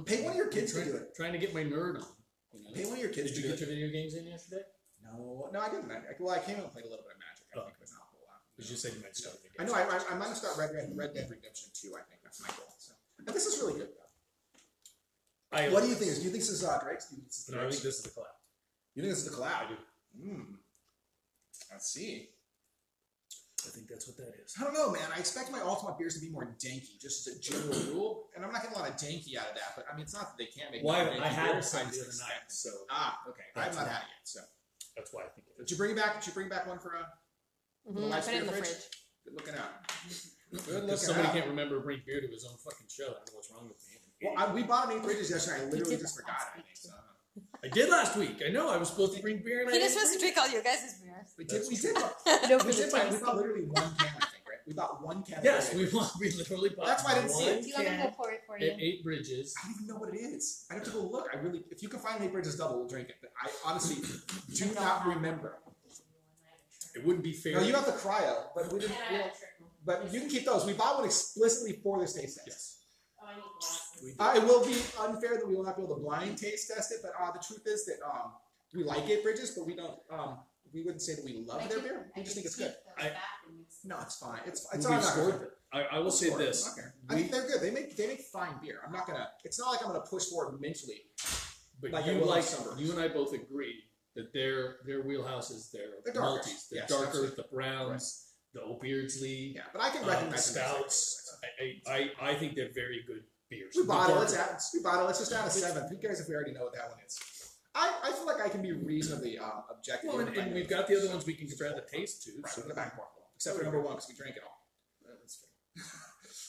Pay one of your kids to do it. Trying to get my nerd on. Pay one of your kids to do it. Did you get your video games in yesterday? No, I didn't. Well, I came in and played a little bit of Magic. I think it was not a whole lot. Did you say you might start the game? I know. I might start Red Dead Redemption 2. I think that's my goal. So, but this is really good though. What do you think? Do you think this is Drake's? No, I think this is the collab. You think this is the collab? I do. Let's see. I think that's what that is. I don't know, man. I expect my Altamont beers to be more danky, just as a general rule. And I'm not getting a lot of danky out of that, but I mean, it's not that they can't make. Well, I had some the other night, so okay. I've not had it yet, so that's why I think it is. Did you bring back one for a? Put it in the fridge. Good looking out. Good looking. Somebody can't remember to bring beer to his own fucking show. I don't know what's wrong with me. Well, we bought 8 fridges yesterday. I literally just forgot it. I think so. I did last week. I know. I was supposed to bring beer. And he was supposed to drink all your guys' beers. We did. We bought literally one can. I think, right? We bought one can. Yes, we literally bought. That's why I didn't see it. Do you want me to pour it for you? 8 Bridges. I don't even know what it is. I have to go look. If you can find 8 Bridges double, we'll drink it. But I honestly do not remember. It wouldn't be fair. No, you have the cryo, but we didn't. But you can keep those. We bought one explicitly for this taste test. Yes. Oh, I need glasses. It will be unfair that we will not be able to blind taste test it, but the truth is that we like 8 Bridges, but we don't. We wouldn't say that we love their beer. We just think it's good. No, it's fine. It's I will say this. Okay. I think they're good. They make fine beer. I'm not gonna. It's not like I'm gonna push forward mentally. But you and I both agree that their wheelhouse is their malties, the darker, the browns, the Old Beardsley. Yeah, but I can recognize the stouts. I think they're very good beers. We bought it. Let's just add a 7th. Who cares if we already know what that one is? I feel like I can be reasonably objective. Well, and we've got the other ones we can compare the taste to. Right, so the back part, except for number 1 because we drank it all. That's fair.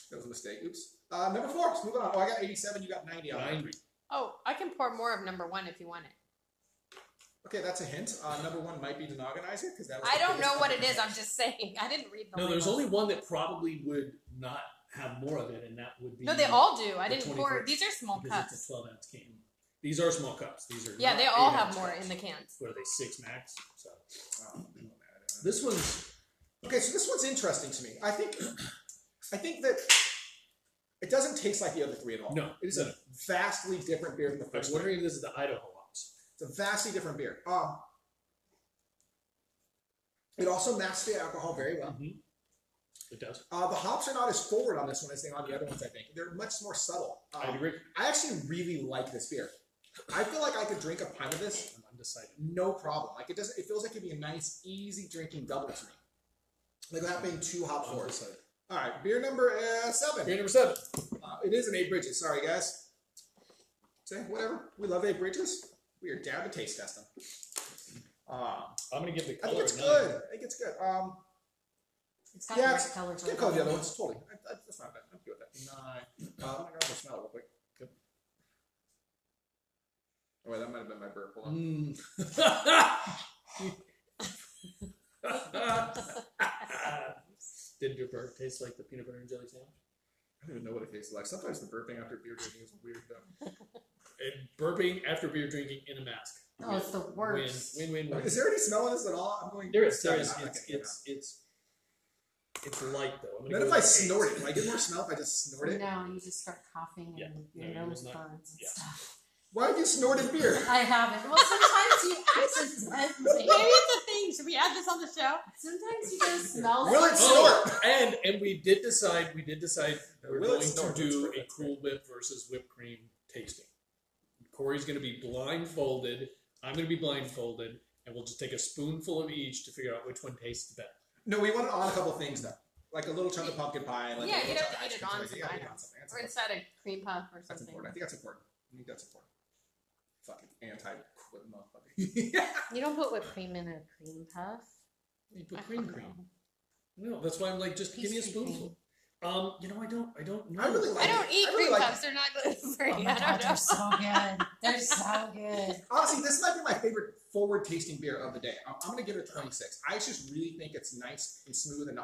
That was a mistake. Oops. Number 4. Let's move on. Oh, I got 87. You got 90. 90. Oh, I can pour more of number 1 if you want it. Okay, that's a hint. Number 1 might be Denogonizer because that was. I don't know what it is. I'm just saying. I didn't read the label. No, there's only one that probably would not have more of it, and that would be. No, they all do. I didn't pour. These are small cups. It's a 12-ounce can. These are small cups. These are Yeah, not they all 8 have ounce more cups. in the cans. What are they, 6 max? So Oh, this one's okay, so this one's interesting to me. I think that it doesn't taste like the other three at all. no. It is a vastly different beer than the I was first one. wondering if this is the Idaho hops. It's a vastly different beer. It also masks the alcohol very well. Mm-hmm. It does. The hops are not as forward on this one as they are on the other ones, I think. They're much more subtle. I agree. I actually really like this beer. I feel like I could drink a pint of this, I'm undecided. no problem. Like it feels like it'd be a nice, easy drinking double to me. Like without being too hop forward. Undecided. All right, beer number 7. Beer number 7. It is an 8 Bridges. Sorry, guys. Say whatever. We love 8 Bridges. We are down to taste test them. I'm gonna give the I color think it's a 9. good. I think it's good. It's got Yeah, the it's- right color. You can call the other ones. Totally. That's not bad. I'm good with that. 9. I'm gonna go smell it real quick. Good. Oh wait, that might have been my burp. Hold on. Did your burp taste like the peanut butter and jelly sandwich? I don't even know what it tastes like. Sometimes the burping after beer drinking is weird though. And burping after beer drinking in a mask. Oh, it's the worst. Win. Is there any smell in this at all? I'm going. There is. I'm not gonna get it It's light though. I'm out. gonna What go if I with snort it? Will I get more smell if I just snort it? No, you just start coughing Yeah. and No, your you nose will not. burns and Yeah. stuff. Why have you snorted beer? I haven't. Well, sometimes you accidentally. Maybe it's a thing. Should we add this on the show? Sometimes you just smell Will it something. snort? And we did decide we're Will it going snort? to do Let's a Cool Whip versus whipped cream tasting. Corey's going to be blindfolded. I'm going to be blindfolded, and we'll just take a spoonful of each to figure out which one tastes better. No, we want it on a couple things though, like a little chunk of pumpkin pie. Like Yeah, a you'd little have chunk to of eat ice it cream, on something. some Yeah, item. That's Or important. inside a cream puff or That's something. important. I think that's important. I think that's important. Fucking anti-quit motherfucker. You don't put whipped cream in a cream puff. You put I cream. don't know. No, that's why I'm like, just give me a Pastry spoonful. You know, I don't know. I really like I don't it. eat I really cream like puffs. They're not gluten free. Oh my I god, don't know. they're so good. They're so good. Honestly, this might be my favorite forward tasting beer of the day. I'm gonna give it a 26. I just really think it's nice and smooth and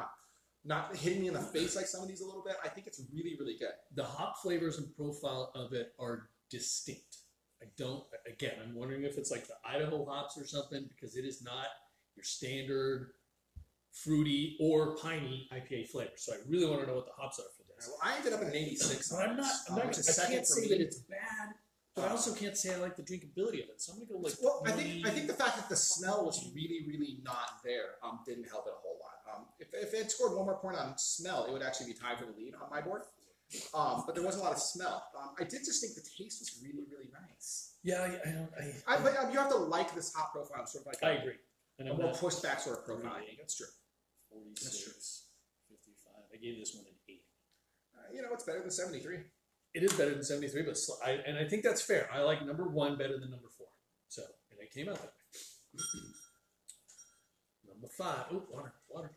not hitting me in the face like some of these a little bit. I think it's really, really good. The hop flavors and profile of it are distinct. I'm wondering if it's like the Idaho hops or something, because it is not your standard fruity or piney IPA flavor. So I really want to know what the hops are for this. Well, I ended up at an 86. But I'm not, which is I second can't for say me. that it's bad, but I also can't say I like the drinkability of it. So I'm gonna go like. Well, I think the fact that the smell was really, really not there didn't help it a whole lot. If it had scored one more point on smell, it would actually be tied for the lead on my board. But there wasn't a lot of smell. I did just think the taste was really, really nice. Yeah, But you have to like this hop profile, sort of like I agree. And a I'm more not pushed back sort of profile. I think that's true. 46, 55. I gave this one an 8. It's better than 73. It is better than 73, but I think that's fair. I like number 1 better than number 4. So, and it came out that way. Number 5. Oh, water.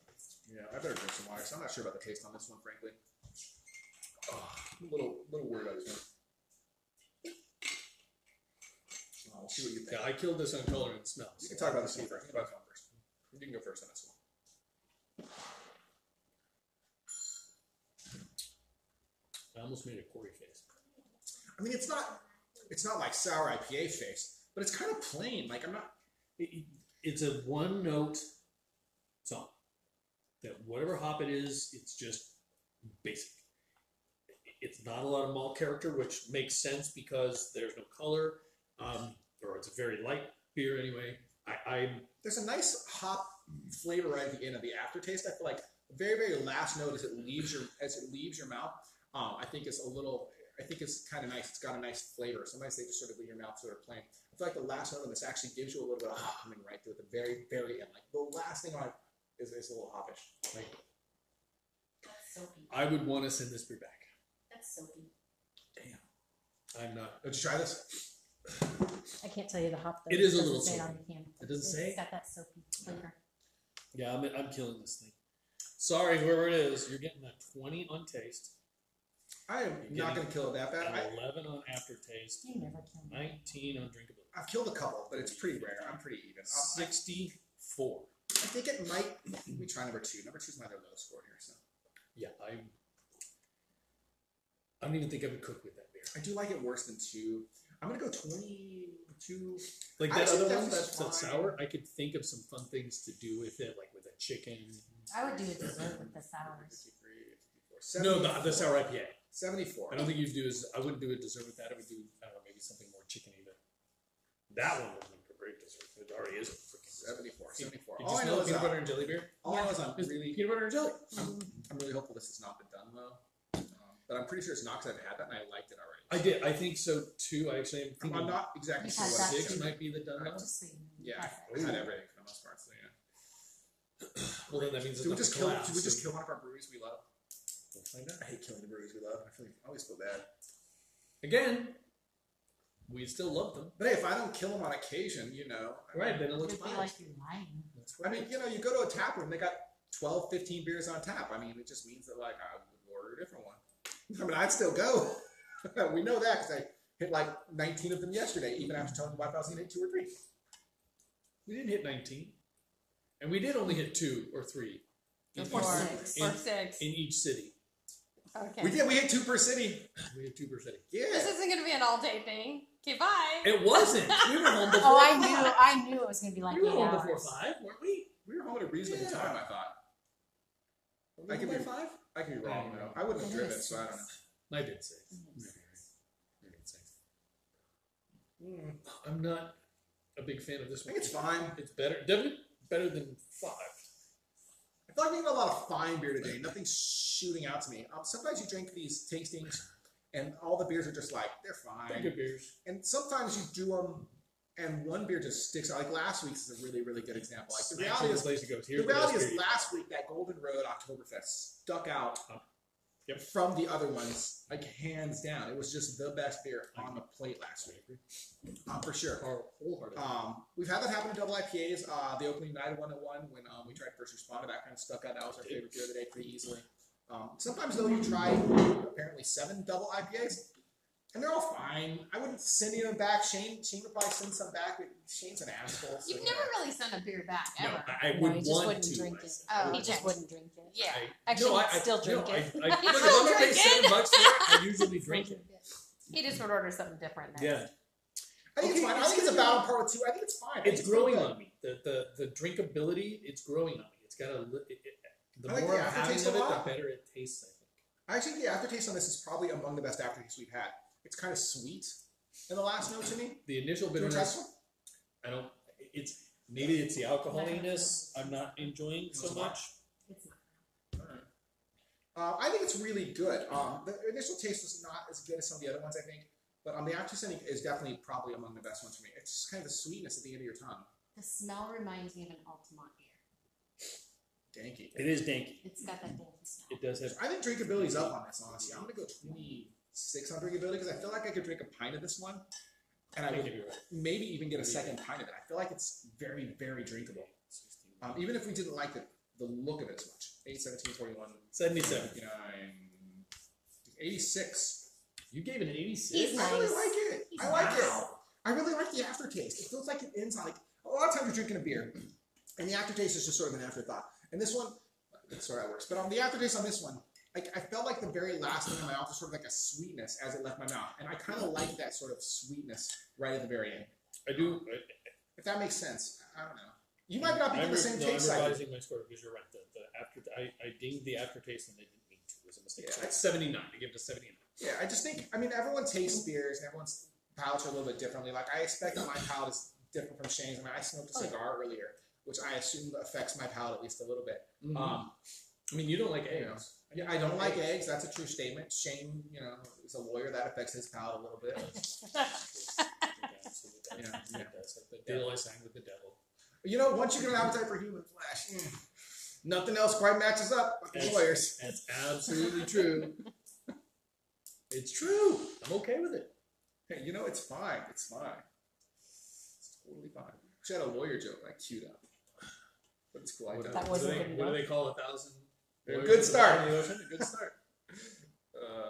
Yeah, I better drink some water. So I'm not sure about the taste on this one, frankly. I'm a little worried about this one. We'll see what you think. Yeah, I killed this on color and smell. You can talk about this one first. You can go first on this one. I almost made a Corey face. I mean, it's not like sour IPA face, but it's kind of plain. Like I'm not. It's a one-note song. That whatever hop it is, it's just basic. It's not a lot of malt character, which makes sense because there's no color, or it's a very light beer anyway. There's a nice hop flavor right at the end of the aftertaste. I feel like the very, very last note as it leaves your mouth. I think it's kind of nice. It's got a nice flavor. Sometimes they just sort of leave your mouth sort of plain. I feel like the last note of this actually gives you a little bit of hop coming right through at the very, very end. Like the last thing on it is a little hoppish. Like, That's soapy. I would want to send this beer back. That's soapy. Damn. I'm not. Did you try this? I can't tell you the hop. It is a doesn't little say it soapy. on the can. It doesn't say? It's got that soapy flavor. Yeah, I'm killing this thing. Sorry, whoever it is, you're getting a 20 on taste, I am not going to kill it that bad. an 11 on aftertaste, You never kill me. 19 on drinkability. I've killed a couple, but it's pretty rare. I'm pretty even. 64. I think it might. Let me try number 2. Number 2 is my other low score here. So Yeah, I don't even think I would cook with that beer. I do like it worse than 2. I'm gonna go 22. Like I that think other that's one, that's fine. sour. I could think of some fun things to do with it, like with a chicken. I would do a dessert with the sours. 53, No, 74. the sour IPA. 74. I don't think you'd do I wouldn't do a dessert with that. I would do, I don't know, maybe something more chickeny. But that one would make a great dessert. It already is a freaking 74. 74. Did All I you know smell is peanut butter and jelly beer? all I know is I'm It's really peanut butter and jelly. I'm really hopeful this is not the Dunloe, but I'm pretty sure it's not because I've had that and I liked it already. I did. I think so too. I actually am thinking I'm not exactly You've sure had what that it is. 6 might be the Dunlop. Just so you know. Yeah, Perfect. I've had everything for the most part. So yeah. Well, then that means it's Do we not just the kill? collapse, Do we just so kill one of our breweries we love? we'll find out. I hate killing the breweries we love. I always feel bad. Again, we still love them. But hey, if I don't kill them on occasion, Right, then it looks It'd be fine. like you're lying. That's I right. mean, you go to a tap room, they got 12, 15 beers on tap. I mean, it just means that like I would order a different one. I mean, I'd still go. We know that because I hit like 19 of them yesterday, even after telling my wife I was going to hit 2 or 3. We didn't hit 19. And we did only hit 2 or 3 in, Or each- 6. in, Or 6. in each city. Okay. We did. We hit 2 per city. We hit 2 per city. Yeah. This isn't going to be an all-day thing. Okay, bye. It wasn't. We were home before Oh, 5. I knew it was gonna be like We were 8 home hours. before 5, weren't we? We were home at a reasonable Yeah. time, I thought. I could be- be 5. I could be wrong, Yeah. though. I wouldn't have I think driven, it's so I don't know. 6. I did 6. Mhm. I did 6. I'm not a big fan of this I one. think it's fine. It's better, definitely better than 5. I feel like we had a lot of fine beer today. Nothing's shooting out to me. Sometimes you drink these tastings, and all the beers are just like, they're Pretty fine. good beers. And sometimes you do them, and one beer just sticks out. Like last week's is a really, really good example. Like the reality Actually, is, the place to go. the Here's reality best is beer. last week that Golden Road Oktoberfest stuck out Yep. from the other ones, like hands down. It was just the best beer on the plate last week, for sure. Wholeheartedly. We've had that happen in double IPAs. The Oakland United 101 when we tried First Responder, that kind of stuck out. That was our favorite beer of the day pretty easily. Sometimes though you try apparently 7 double IPAs, and they're all fine. I wouldn't send any of them back. Shane would probably send some back, but Shane's an asshole. So, You've never really sent a beer back, No, ever. I No, would he just want wouldn't to. drink I it. said. Oh, He okay. just wouldn't drink it. Yeah. Actually, he'd still drink it. I He'd look, still if I'm gonna pay drink it. $7 for it, I usually drink it. He just would order something different then. Yeah, I think it's fine. I think it's a battle part with 2. I think it's fine. I think it's growing pretty good. on me. The drinkability, it's growing on me. It's got a the I like more the I'm having aftertaste of a it, lot. the better it tastes. I think. I think the aftertaste on this is probably among the best aftertastes we've had. It's kind of sweet in the last note to me. The initial Do you want to try this bitterness, one? I don't. It's maybe it's the alcoholiness I'm not enjoying so much. It's not. I think it's really good. The initial taste was not as good as some of the other ones, I think. But the aftertaste I think, is definitely probably among the best ones for me. It's just kind of the sweetness at the end of your tongue. The smell reminds me of an Altamont beer. Danky. It is danky. It's got that danky smell. It does have. I think drinkability's up on this, honestly. I'm going to go 26 on drinkability because I feel like I could drink a pint of this one. And I would think you're right. maybe even get a second pint of it. I feel like it's very, very drinkable. Even if we didn't like the look of it as much. 8, 17, 41, 77. 59, 86. You gave it an 86. He's I really nice. like it. I like it. I really like the aftertaste. It feels like it ends on, like, a lot of times you're drinking a beer, and the aftertaste is just sort of an afterthought. And this one, sorry, that works. But the aftertaste on this one, like, I felt like the very last thing in my mouth was sort of like a sweetness as it left my mouth. And I kind of like that sort of sweetness right at the very end. I do. If that makes sense. I don't know. You might not be getting the same I'm taste cycle. revising my score because you're right. I dinged the aftertaste and I didn't mean to. It was a mistake. Yeah. So it's 79. I give it a 79. Yeah, I just think, everyone tastes beers and everyone's palates are a little bit differently. Like, I expect that my palate is different from Shane's. I smoked a cigar earlier, which I assume affects my palate at least a little bit. Mm-hmm. I mean, you don't like You know, eggs. yeah, I don't like eggs. That's a true statement. Shane, is a lawyer. That affects his palate a little bit. It does. The deal I signed with the devil. Once you get an appetite for human flesh, nothing else quite matches up with the That's- lawyers. That's absolutely true. It's true. I'm okay with it. Hey, it's fine. It's fine. It's totally fine. She had a lawyer joke I queued up. But it's cool. I That don't. wasn't good What do enough. they call 1,000? A lawyers good in start. the ocean? A good start.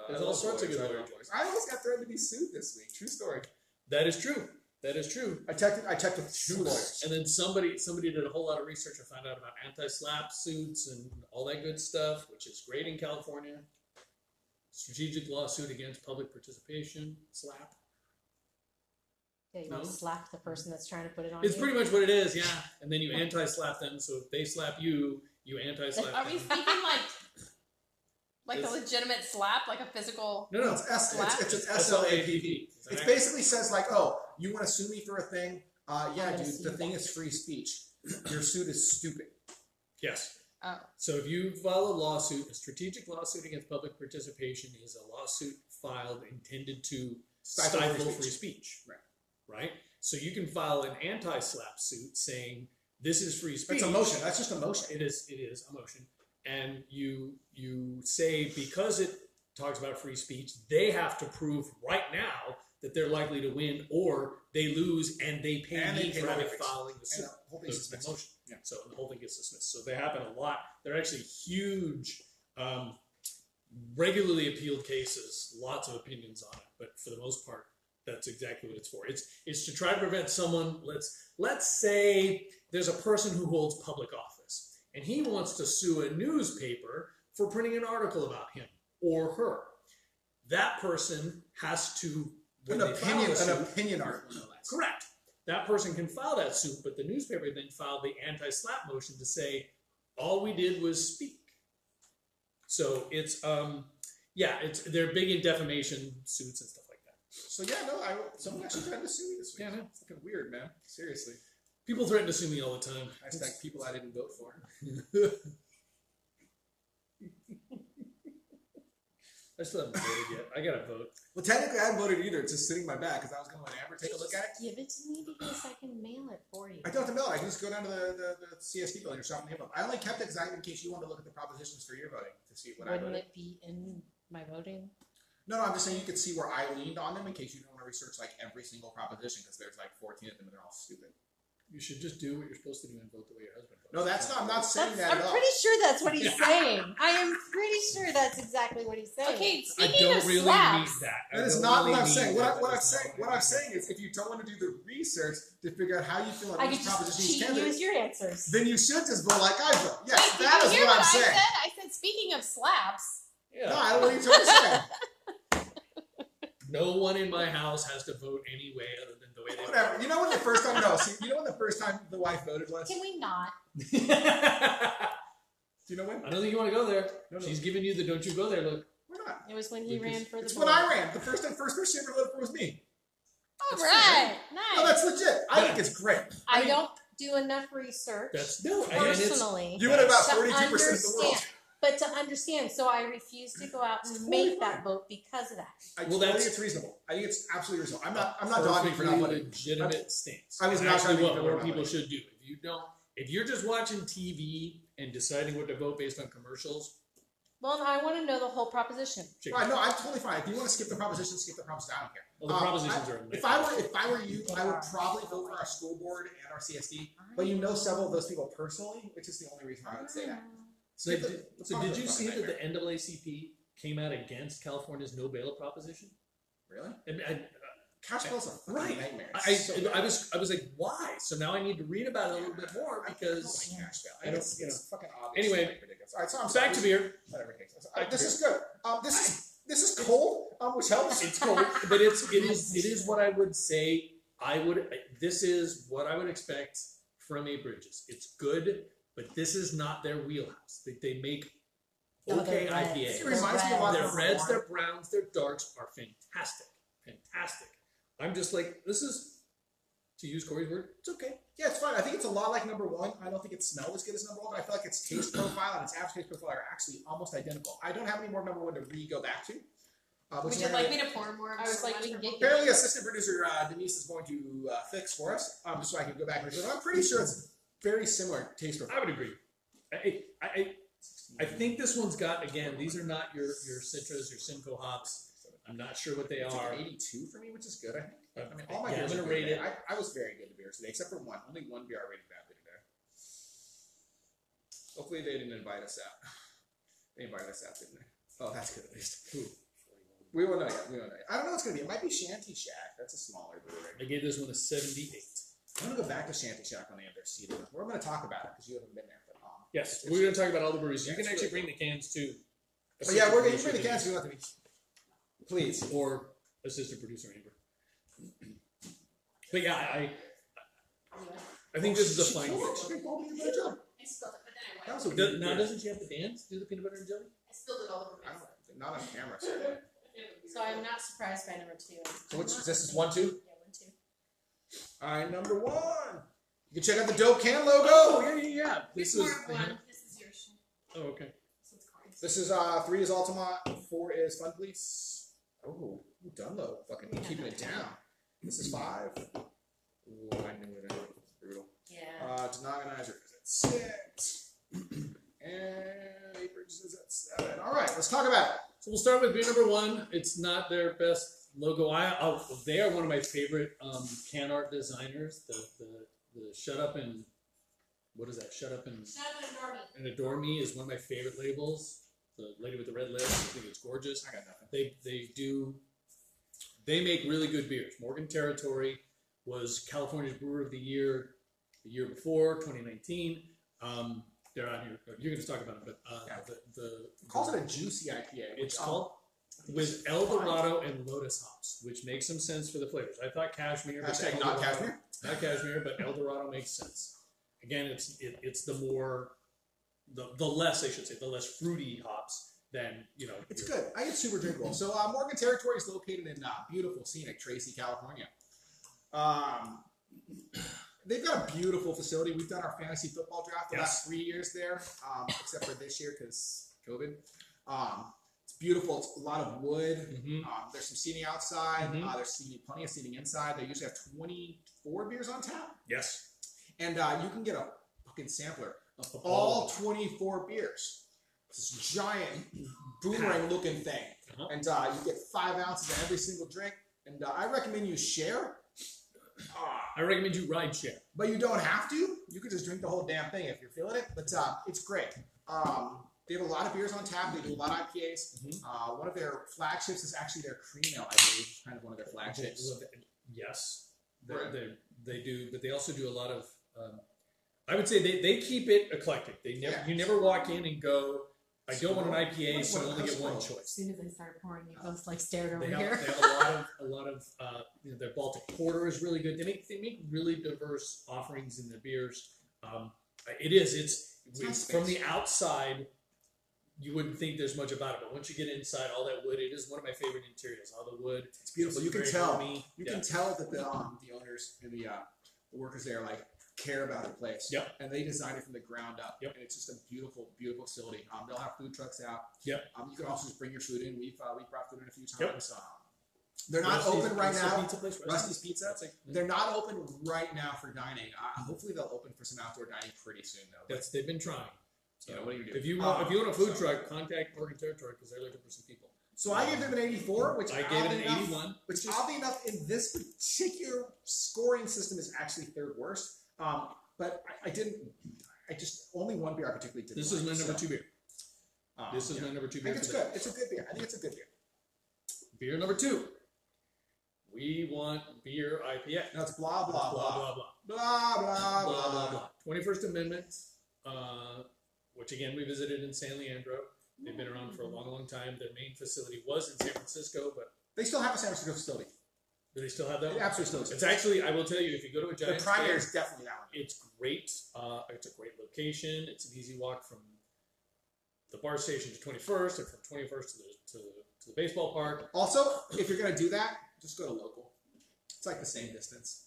There's I all love sorts of lawyers. good I lawyer love jokes. I almost got threatened to be sued this week. True story. That is true. That is true. I checked with 2 lawyers. And then somebody did a whole lot of research and found out about anti-SLAPP suits and all that good stuff, which is great in California. Strategic lawsuit against public participation, SLAPP. Yeah, you No? want to slap the person that's trying to put it on It's you. pretty much what it is, yeah. And then you anti-slap them, so if they slap you, you anti-slap Are them. we speaking like a legitimate slap, like a physical? No, It's S. Slap? It's an SLAPP. It basically says like, oh, you want to sue me for a thing? Yeah, I'm gonna dude. sue The you thing back. is free speech. Your suit is stupid. Yes. Oh. So if you file a lawsuit, a strategic lawsuit against public participation is a lawsuit filed intended to stifle free speech. Right? So you can file an anti-slap suit saying this is free speech. It's a motion. That's just a motion. It is a motion. And you say because it talks about free speech, they have to prove right now that they're likely to win, or they lose and they pay And they me pay for lawyers. filing the suit. And the whole thing's The dismissed. motion. Yeah. So the whole thing gets dismissed. So they happen a lot. They're actually huge, regularly appealed cases. Lots of opinions on it, but for the most part, that's exactly what it's for. It's to try to prevent someone. Let's say there's a person who holds public office, and he wants to sue a newspaper for printing an article about him or her. That person has to An opinion article. No less. Correct. That person can file that suit, but the newspaper then filed the anti-slap motion to say all we did was speak. So it's they're big in defamation suits and stuff like that. So yeah, no, someone actually tried to sue me this week. Yeah, man. It's fucking weird, man. Seriously. People threaten to sue me all the time. Hashtag people I didn't vote for. I still haven't voted yet. I gotta vote. Well, technically, I hadn't voted either. It's just sitting in my bag because I was going to let Amber take a look at it. Give it to me because I can mail it for you. I don't have to mail it. I can just go down to the CSD building or shop in the I only kept it in case you wanted to look at the propositions for your voting to see what I Wouldn't voted. it be in my voting? No, I'm just saying you could see where I leaned on them in case you don't want to research like every single proposition because there's like 14 of them and they're all stupid. You should just do what you're supposed to do and vote the way your husband votes. No, that's not. I'm not saying that I'm at all. pretty sure that's what he's saying. I am pretty sure that's exactly what he's saying. Okay, I speaking don't of really slaps, need that. That is not what I'm saying. What I'm saying is, if you don't want to do the research to figure out how you feel I about could each just proposition, cheat each and use candidate, your answers. then you should just vote like I vote. Yes, Wait, that did is you hear what I'm I saying. said? I said speaking of slaps. Yeah. No, I don't know what you're trying to say. No one in my house has to vote any way other than the way they Whatever. You know when the first time? No. See, you know when the first time the wife voted was? Can we not? Do you know when? I don't think you want to go there. No. She's giving you the don't you go there look. We're not. It was when he Because ran for the It's board. when I ran. The first person she ever voted for was me. All That's right, No, nice. that's legit. I think it's great. I don't do enough research That's no. And it's, personally You went about to 42% of the world. understand. But to understand, so I refuse to go out and make that vote because of that. I Well, think that's- it's reasonable. I think it's absolutely reasonable. I'm not dogging for not perfectly voting. legitimate stance. I was And not actually trying to what give more everyone people money. should do. If you're just watching TV and deciding what to vote based on commercials, Well, I want to know the whole proposition. check Right, no, I'm totally fine. If you want to skip the proposition, skip the proposition. I don't care. Well, the propositions are If I were you, I would probably vote for our school board and our CSD. But you know several of those people personally, which is the only reason I would say that. So, Skip the- so did you see that fucking the NAACP came out against California's no bail proposition? Really? And Cash bill's a fucking right. nightmare. I It's so bad. was like, why? So now I need to read about it a little bit more I don't because like cash bill. I don't- It's you know. fucking obvious. Anyway, It's ridiculous. All right, so I'm back to sorry. beer. Whatever case. Back to This is good. This is cold, which helps. It's cold, but it is what I would say. This is what I would expect from a Bridges. It's good, but this is not their wheelhouse. They make okay they're reds. It IPAs. reminds me a lot Their of reds, their browns, their darks are fantastic. Fantastic. I'm just like, this is, to use Corey's word, it's okay. Yeah, it's fine. I think it's a lot like number one. I don't think it smells as good as number one, but I feel like its taste profile and its aftertaste profile are actually almost identical. I don't have any more number one to go back to. Would Which you is like me to pour more? I was like, we can get apparently assistant producer Denise is going to fix for us, just so I can go back and I'm pretty sure it's very similar taste profile. I would agree. I think this one's got, again, these are not your Citras, your Simcoe hops. I'm not sure what they It's like are. an 82 for me, which is good. I think. I mean, all my Yeah, beers I'm are gonna good rate today. I was very good to beers today, except for one. Only one beer I rated badly today. Hopefully they didn't invite us out. They invited us out, didn't they? Oh, that's good at least. Who? We won't know yet. We won't know yet. I don't know what it's going to be. It might be Shanty Shack. That's a smaller brewery. I gave this one a 78. I'm going to go back to Shanty Shack when they have their seating. We're going to talk about it because you haven't been there. But, Yes, we're going to talk about all the breweries. You Yeah, can it's actually really bring the cans too. But yeah, we're going to bring the cans if you want to be. Please. Or assistant producer Amber. But yeah, I think this is a fine mix. I spilled it, but then I That wiped was it. a Now, doesn't she have to dance? Do the peanut butter and jelly? I spilled it all over I my don't, not on camera. So, So I'm not surprised by number 2. so what's this? Is 1, 2? Yeah, 1, 2. All right, number 1. You can check out the dope can logo. Oh, yeah. This is. Part one. This is yours. Oh, okay. This one's Corey's. This is 3 is Altamont, 4 is Fun Police. Oh, Dunloe, fucking keeping it down. This is 5. Ooh, I knew it. Brutal. Yeah. Denogonizer is at 6. And Apers is at 7. All right, let's talk about it. So we'll start with beer number 1. It's not their best logo. They are one of my favorite can art designers. The Shut Up and what is that? Shut Up and Adore Me is one of my favorite labels. The lady with the red lips, I think it's gorgeous. I got nothing. They make really good beers. Morgan Territory was California's Brewer of the Year the year before, 2019. They're out here. You're going to talk about it, but Calls it a juicy IPA. it's called with El Dorado and Lotus hops, which makes some sense for the flavors. I thought cashmere, but Hashtag El not Dorado- cashmere. not cashmere, but El Dorado makes sense. Again, it's the more the less, I should say, the less fruity hops than It's good. I get super drinkable. So Morgan Territory is located in beautiful, scenic Tracy, California. They've got a beautiful facility. We've done our fantasy football draft the last 3 years there, except for this year because COVID. It's beautiful. It's a lot of wood. Mm-hmm. There's some seating outside. Mhm. There's plenty of seating inside. They usually have 24 beers on tap. Yes. And you can get a fucking sampler of all 24 beers. It's this giant boomerang-looking thing. Uh-huh. And you get 5 ounces of every single drink. And I recommend you share. I recommend you ride share. But you don't have to. You could just drink the whole damn thing if you're feeling it. But it's great. They have a lot of beers on tap. They do a lot of IPAs. Mm-hmm. One of their flagships is actually their cream ale, I believe. Kind of one of their flagships. Yes, Right. they do, but they also do a lot of. I would say they keep it eclectic. They never you never walk in and go, I don't want an IPA, so I only get one As choice. soon as I started pouring, you both like stared over They here. have a lot of their Baltic Porter is really good. They make really diverse offerings in their beers. It's nice from space. the outside. You wouldn't think there's much about it, but once you get inside, all that wood, it is one of my favorite interiors. All the wood, It's beautiful. You can very tell. homey. You can tell that the owners and the workers there care about the place. Yep. And they designed it from the ground up. Yep. And it's just a beautiful, beautiful facility. They'll have food trucks out. Yep. You can also just bring your food in. We've brought food in a few Yep. times. They're not Rusty's- open right what's the now. pizza place? Rusty's Pizza. That's like- They're not open right now for dining. Hopefully they'll open for some outdoor dining pretty soon though. They've been trying. So what do you do? If you want a food truck, contact Morgan Territory because they're looking for some people. So I gave them an 84, which I gave it oddly an enough- 81. Which oddly enough, in this particular scoring system, is actually third worst. But I just only one beer I particularly didn't. This is my like, number so, 2 beer. This is my number 2 I beer. think it's for the- good. It's a good beer. I think it's a good beer. Beer number 2. We want beer IPA. No, it's blah blah blah Blah, blah, blah. blah blah Blah, blah, blah. blah. 21st Amendment, which again we visited in San Leandro. They've been around for a long, long time. Their main facility was in San Francisco, but They still have a San Francisco facility. do they still have that They one? absolutely still It's exist. actually, I will tell you, if you go to a The Giants primary game, is definitely that one. it's great. It's a great location. It's an easy walk from the bar station to 21st, or from 21st to the baseball park. Also, if you're gonna do that, just go to local. It's like the same distance.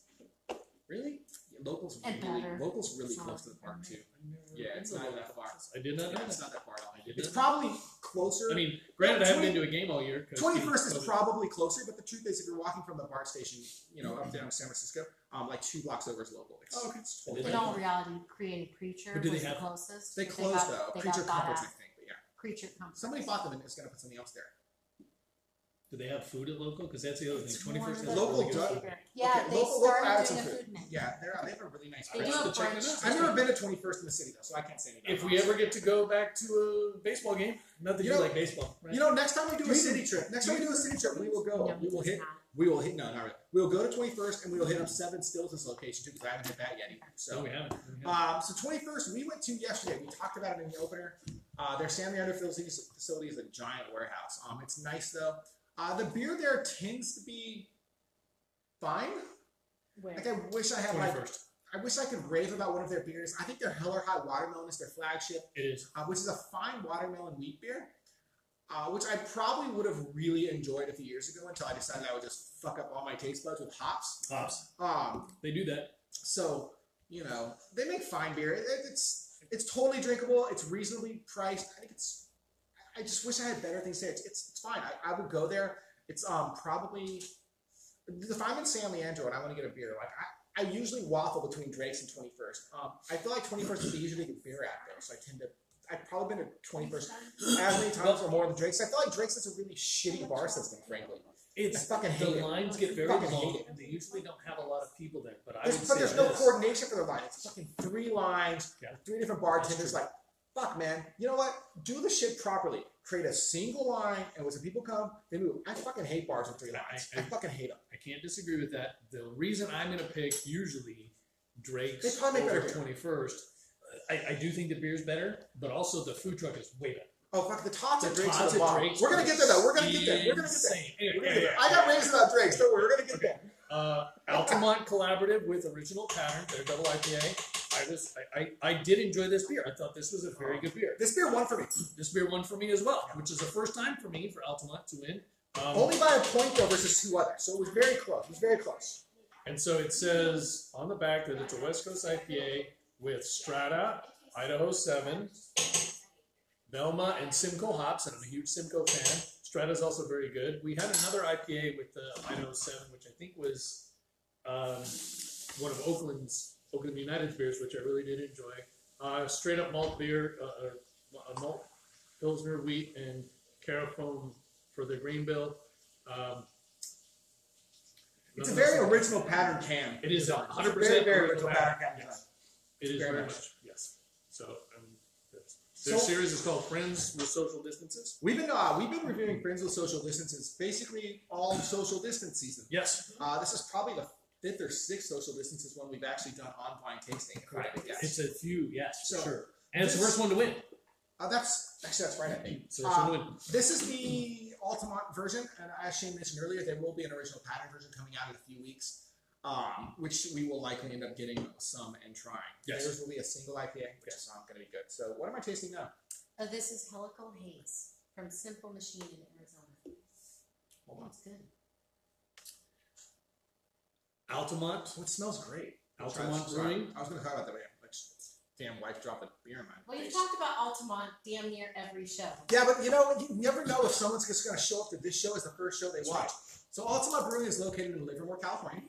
Really? Local's And really better. Local's really It's close not to the park permanent. too. Yeah, it's not that far. I did not know Yeah, it's that. not that far at all. I did It's not. probably closer. I mean, granted, I haven't been to a game all year. 21st is probably closer, but the truth is, if you're walking from the BART station, up down San Francisco, like 2 blocks over is local. It's, Oh, okay. it's And totally In all reality, Creative Creature But do they was the have- closest. They but closed got- though. they Creature got bought Comforts, I out. think, but yeah. Creature Comforts. Somebody bought them and is going to put something else there. Do they have food at local? Because that's the other thing. It's 21st more has local really good does- food. Yeah, Okay, they local started added doing a some food menu. Yeah, they have a really nice. They brunch. do a Check it brunch. out. I've never been to 21st in the city though, so I can't say anything. If we ever get to go back to a baseball game, not that you You know- like baseball, right? Next time we do a city trip, we will go. No, We will it's hit. not. We will hit. No, not really. We will go to 21st and we will hit up 7 Stills' location too, because I haven't hit that yet either. No, So. we haven't. So 21st, we went to yesterday. We talked about it in the opener. Their San Leandro facility is a giant warehouse. It's nice though. The beer there tends to be fine. Where? Like I wish I had 21st. I wish I could rave about one of their beers. I think their Heller High Watermelon is their flagship. It is. Which is a fine watermelon wheat beer, which I probably would have really enjoyed a few years ago until I decided I would just fuck up all my taste buds with hops. Hops. They do that. So, you know, they make fine beer. It's totally drinkable. It's reasonably priced. I just wish I had better things to say. It's fine. I would go there. It's probably if I'm in San Leandro and I want to get a beer, like I usually waffle between Drake's and 21st. I feel like 21st is the usually good beer at there, so I've probably been to 21st as many times or more than Drake's. I feel like Drake's is a really shitty bar system, frankly. I fucking hate the it. lines get very long, and they usually don't have a lot of people there. But there's no coordination for their line. It's fucking 3 lines, 3 different bartenders. Like, fuck, man. You know what? Do the shit properly. Create a single line, and when some people come, they move. I fucking hate bars with 3 lines. I fucking hate them. I can't disagree with that. The reason I'm going to pick usually Drake's They probably make over better beer. 21st, I do think the beer's better, but also the food truck is way better. Oh, fuck, the tots at Drake's tots are the at bomb. Drake's We're going to get there, though. We're going to get there. We're going to get there. We're gonna get there. I got raised about Drake's. Don't worry. We're going to get there. Altamont collaborative with Original Pattern, their double IPA. I did enjoy this beer. I thought this was a very good beer. This beer won for me. This beer won for me as well, which is the first time for me for Altamont to win. Only by a point, though, versus 2 others. So it was very close. It was very close. And so it says on the back that it's a West Coast IPA with Strata, Idaho 7, Velma, and Simcoe hops, and I'm a huge Simcoe fan. Strata is also very good. We had another IPA with the Idaho 7, which I think was one of Oakland United's beers, which I really did enjoy. Straight up malt beer, a malt Pilsner wheat and Carafoam for the green bill. It's a very original pattern can. It is 100% very, very original pattern can. Yes. It is very much. Yes. So their So- series is called Friends with Social Distances. We've been reviewing Friends with Social Distances basically all social distance season. Yes. This is probably the 5th or 6th social distances one we've actually done on blind tasting. It's a few, yes, for So, sure. And it's the first one to win. That's right, I think. So it's gonna win. This is the Altamont version, and as Shane mentioned earlier, there will be an original pattern version coming out in a few weeks, which we will likely end up getting some and trying. Yes. Theirs will be a single IPA, which is going to be good. So what am I tasting now? This is Helical Haze from Simple Machine in Arizona. Hold on. It's good. Altamont. Oh, it smells great. Altamont Brewing. I was going to talk about that, but damn wife dropped a beer in my Well, you face. talked about Altamont damn near every show. Yeah, but you know, you never know if someone's just going to show up to this show as the first show they watch. So Altamont Brewing is located in Livermore, California.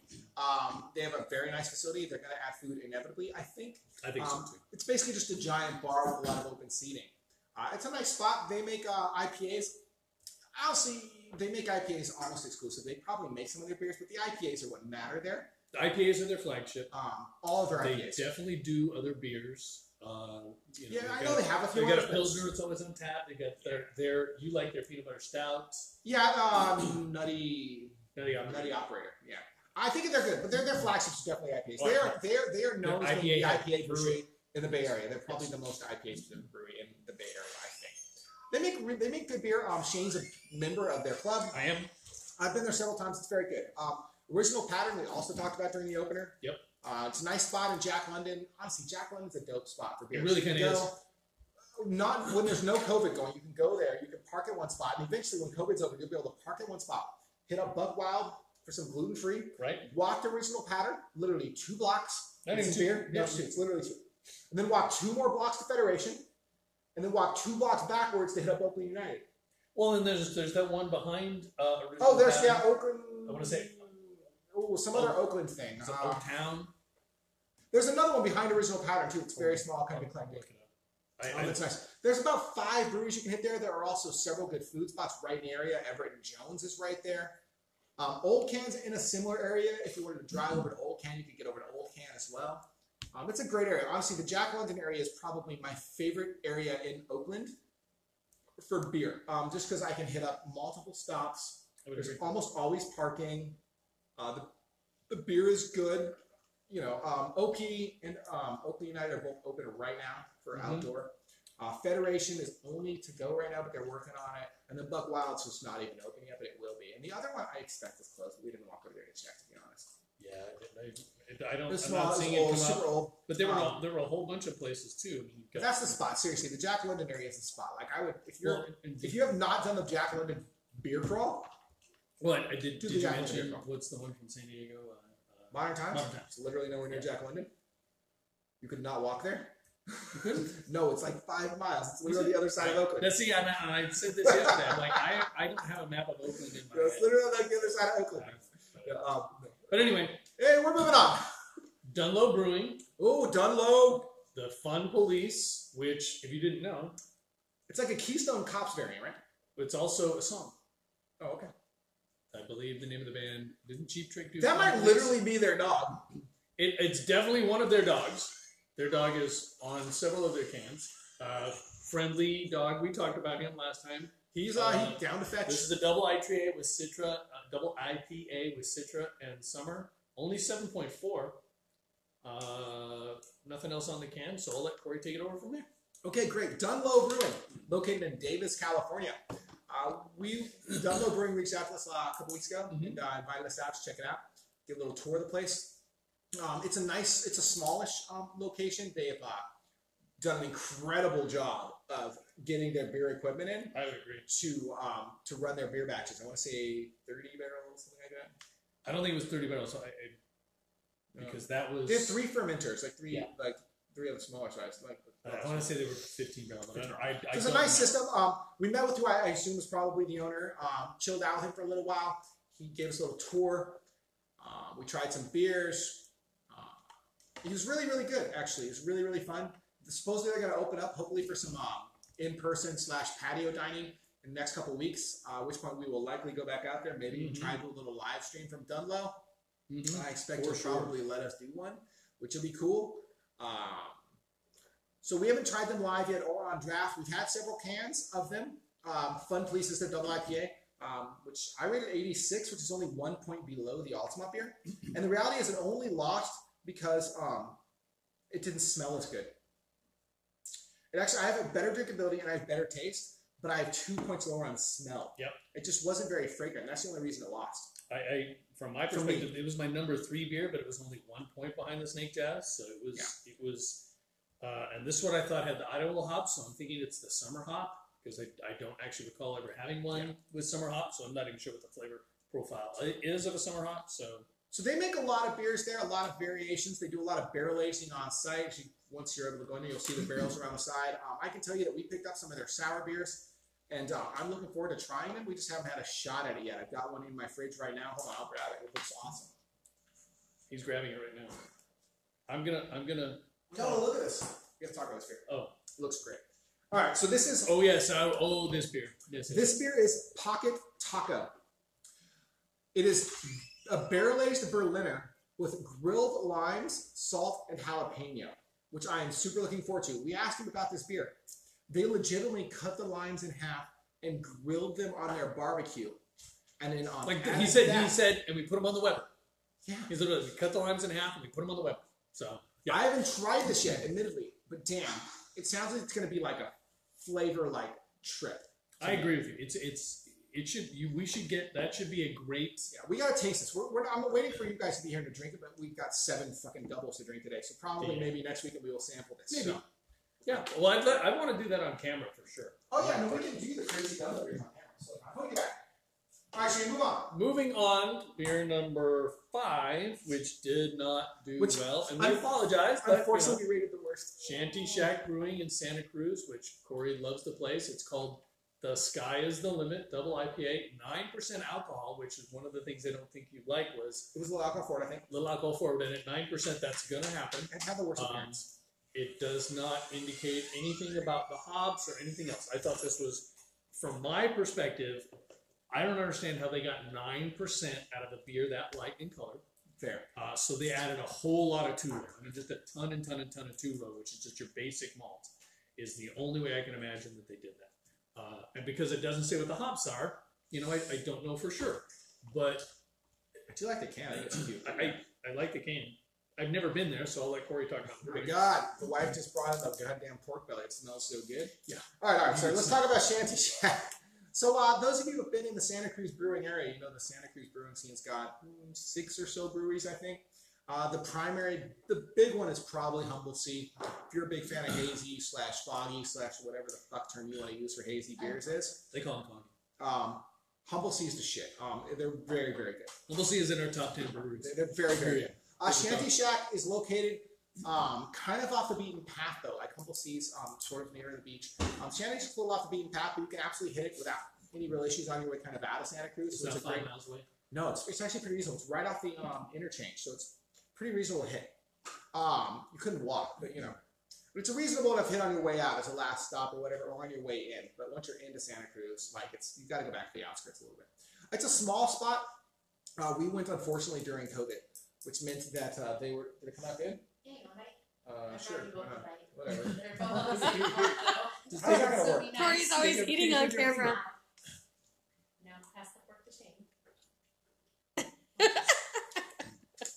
They have a very nice facility. They're going to add food inevitably, I think. I think so too. It's basically just a giant bar with a lot of open seating. It's a nice spot. They make IPAs. Honestly, they make IPAs almost exclusive. They probably make some of their beers, but the IPAs are what matter there. The IPAs are their flagship. All of their They IPAs. definitely do other beers. I know they have a few. They got a others, but- Pilsner that's always on tap. They got their you like their peanut butter stout. Yeah, Nutty Nutty Operator. Yeah, I think they're good, but their flagships are definitely IPAs. Well, They are known they're as being the IPA IPA for brewery in the Bay Area. They're probably the most IPAs brewery in the Bay Area, I think. They make good beer. Shane's a member of their club. I am. I've been there several times. It's very good. Original Pattern we also talked about during the opener. Yep. It's a nice spot in Jack London. Honestly, Jack London's a dope spot for beer. It really kind of is. Not when there's no COVID going, you can go there. You can park at one spot, and eventually, when COVID's over, you'll be able to park at one spot. Hit up Buck Wild for some gluten free. Right. Walk to Original Pattern, literally 2 blocks. Not even Some 2. beer. No, 2. It's literally 2. And then walk 2 more blocks to Federation, and then walk 2 blocks backwards to hit up Oakland United. Well, and there's that one behind. Original Oh, there's Pattern. Oakland. I want to say. Oh, some other Oakland thing. Is it Oak Town? There's another one behind Original Pattern too. It's very small, kind of eclectic. Look it up. It's nice. There's about 5 breweries you can hit there. There are also several good food spots right in the area. Everett and Jones is right there. Old Can's in a similar area. If you wanted to drive over to Old Can, you could get over to Old Can as well. It's a great area. Honestly, the Jack London area is probably my favorite area in Oakland for beer. Just because I can hit up multiple stops. There's almost always parking. The beer is good. You know, Oki and Oakland United are both open right now for outdoor. Federation is only to go right now, but they're working on it. And then Buck Wild's just not even open yet, but it will be. And the other one I expect is closed. We didn't walk over there to check, to be honest. Yeah, I don't. It's I'm small, not it's seeing old, it come super up. old. But there were a whole bunch of places too. I mean, you've got, That's the spot. Seriously, the Jack London area is the spot. Like I would, if you have not done the Jack London beer crawl, well, I did. Do Did the you Jack mention London beer crawl. what's the one from San Diego? Modern Times, Modern Times. it's literally nowhere near Jack London. You could not walk there. You couldn't. No, it's like 5 miles. It's literally the other side of Oakland. Now, see, I said this yesterday. I'm like, I don't have a map of Oakland in my It's head. literally like the other side of Oakland. But anyway, Hey, we're moving on. Dunloe Brewing, Oh, Dunloe. the Fun Police, which, if you didn't know, It's like a Keystone Cops variant, right? it's also a song. Oh, okay. I believe the name of the band. Didn't Cheap Trick do That Fun might Police? literally be their dog. It's definitely one of their dogs. Their dog is on several of their cans. Friendly dog. We talked about him last time. He's down to fetch. This is a double IPA with Citra, double IPA with Citra and Summer. Only 7.4. Nothing else on the can, so I'll let Corey take it over from there. Okay, great. Dunloe Brewing, located in Davis, California. Dunloe Brewing reached out to us a couple weeks ago and invited us out to check it out, get a little tour of the place. It's a smallish location. They have done an incredible job of getting their beer equipment in I would agree. to run their beer batches. I want to say 30 barrels, something like that. I don't think it was 30 barrels, so because that was. They have 3 fermenters, like three of the smaller size. I want to say they were 15 barrels. It's a nice system. We met with who I assume was probably the owner. Chilled out with him for a little while. He gave us a little tour. We tried some beers. He was really, really good, actually. It was really, really fun. Supposedly they're going to open up, hopefully, for some in-person / patio dining in the next couple of weeks, at which point we will likely go back out there, maybe try to do a little live stream from Dunloe. I expect to probably let us do one, which will be cool. So we haven't tried them live yet or on draft. We've had several cans of them. Fun Police is their double IPA, which I rated 86, which is only 1 point below the Altamont beer. And the reality is it only lost because it didn't smell as good. I have a better drinkability and I have better taste, but I have 2 points lower on smell. Yep. It just wasn't very fragrant. That's the only reason it lost. From my perspective, it was my number 3 beer, but it was only 1 point behind the Snake Jazz. So it was, and this is what I thought had the Idaho hops. So I'm thinking it's the summer hop because I don't actually recall ever having one with summer hop. So I'm not even sure what the flavor profile is of a summer hop. So they make a lot of beers there, a lot of variations. They do a lot of barrel aging on site. Once you're able to go in there, you'll see the barrels around the side. I can tell you that we picked up some of their sour beers, and I'm looking forward to trying them. We just haven't had a shot at it yet. I've got one in my fridge right now. Hold on, I'll grab it. It looks awesome. he's grabbing it right now. I'm gonna. No, look at this. We have to talk about this beer. Oh, it looks great. All right, so this is. Oh yes. This beer. This beer is Pocket Taco. It is a barrel-aged Berliner with grilled limes, salt, and jalapeno, which I am super looking forward to. We asked them about this beer. They legitimately cut the limes in half and grilled them on their barbecue. And then he said, and we put them on the Weber. Yeah. He said, we cut the limes in half and we put them on the Weber. So yeah. I haven't tried this yet, admittedly, but damn, it sounds like it's going to be like a flavor trip. I agree with you. We should get that. Should be a great. Yeah, we gotta taste this. I'm waiting for you guys to be here to drink it, but we've got 7 fucking doubles to drink today, so probably maybe next week we will sample this. Maybe. So. Yeah. Well, I want to do that on camera for sure. Oh yeah, no, we can do the crazy double beers on camera. So I'll put it back. All right, Shane, move on. Moving on, beer number 5, which did not do well, and we apologize. But, unfortunately, we rated the worst. Shanty Shack Brewing in Santa Cruz, which Corey loves the place. It's called The Sky is the Limit, double IPA, 9% alcohol, which is one of the things I don't think you like was... It was a little alcohol forward, I think. Little alcohol forward, and at 9%, that's going to happen. And had the worst appearance. It does not indicate anything about the hops or anything else. I thought this was, from my perspective, I don't understand how they got 9% out of a beer that light in color. Fair. So they added a whole lot of tuvo. I mean, just a ton and ton and ton of tuvo, which is just your basic malt, is the only way I can imagine that they did that. And because it doesn't say what the hops are, I don't know for sure. But I do like the can. I think it's cute. I like the can. I've never been there, so I'll let Corey talk about it. Oh my God, the wife just brought in the goddamn pork belly. It smells so good. Yeah. All right. So let's talk about Shanty Shack. So those of you who have been in the Santa Cruz brewing area, you know the Santa Cruz brewing scene's got 6 or so breweries, I think. The big one is probably Humble Sea. If you're a big fan of hazy / foggy / whatever the fuck term you want to use for hazy beers is. They call them foggy. Humble Sea is the shit. They're very, very good. Humble Sea is in our top 10 breweries. They're very, very good. Shanty Shack is located kind of off the beaten path, though. Like Humble Sea's sort of near the beach. Shanty Shack's a little off the beaten path, but you can absolutely hit it without any real issues on your way kind of out of Santa Cruz. It's not 5 miles away. No, it's actually pretty reasonable. It's right off the interchange, so it's pretty reasonable to hit. You couldn't walk, but you know. But it's a reasonable enough hit on your way out as a last stop or whatever, or on your way in. But once you're into Santa Cruz, like you've got to go back to the outskirts a little bit. It's a small spot. We went unfortunately during COVID, which meant that did it come out good? Yeah, you want it? Sure. Whatever. They're both How's that gonna work? Corey's always eating on camera. Now pass the fork to Shane.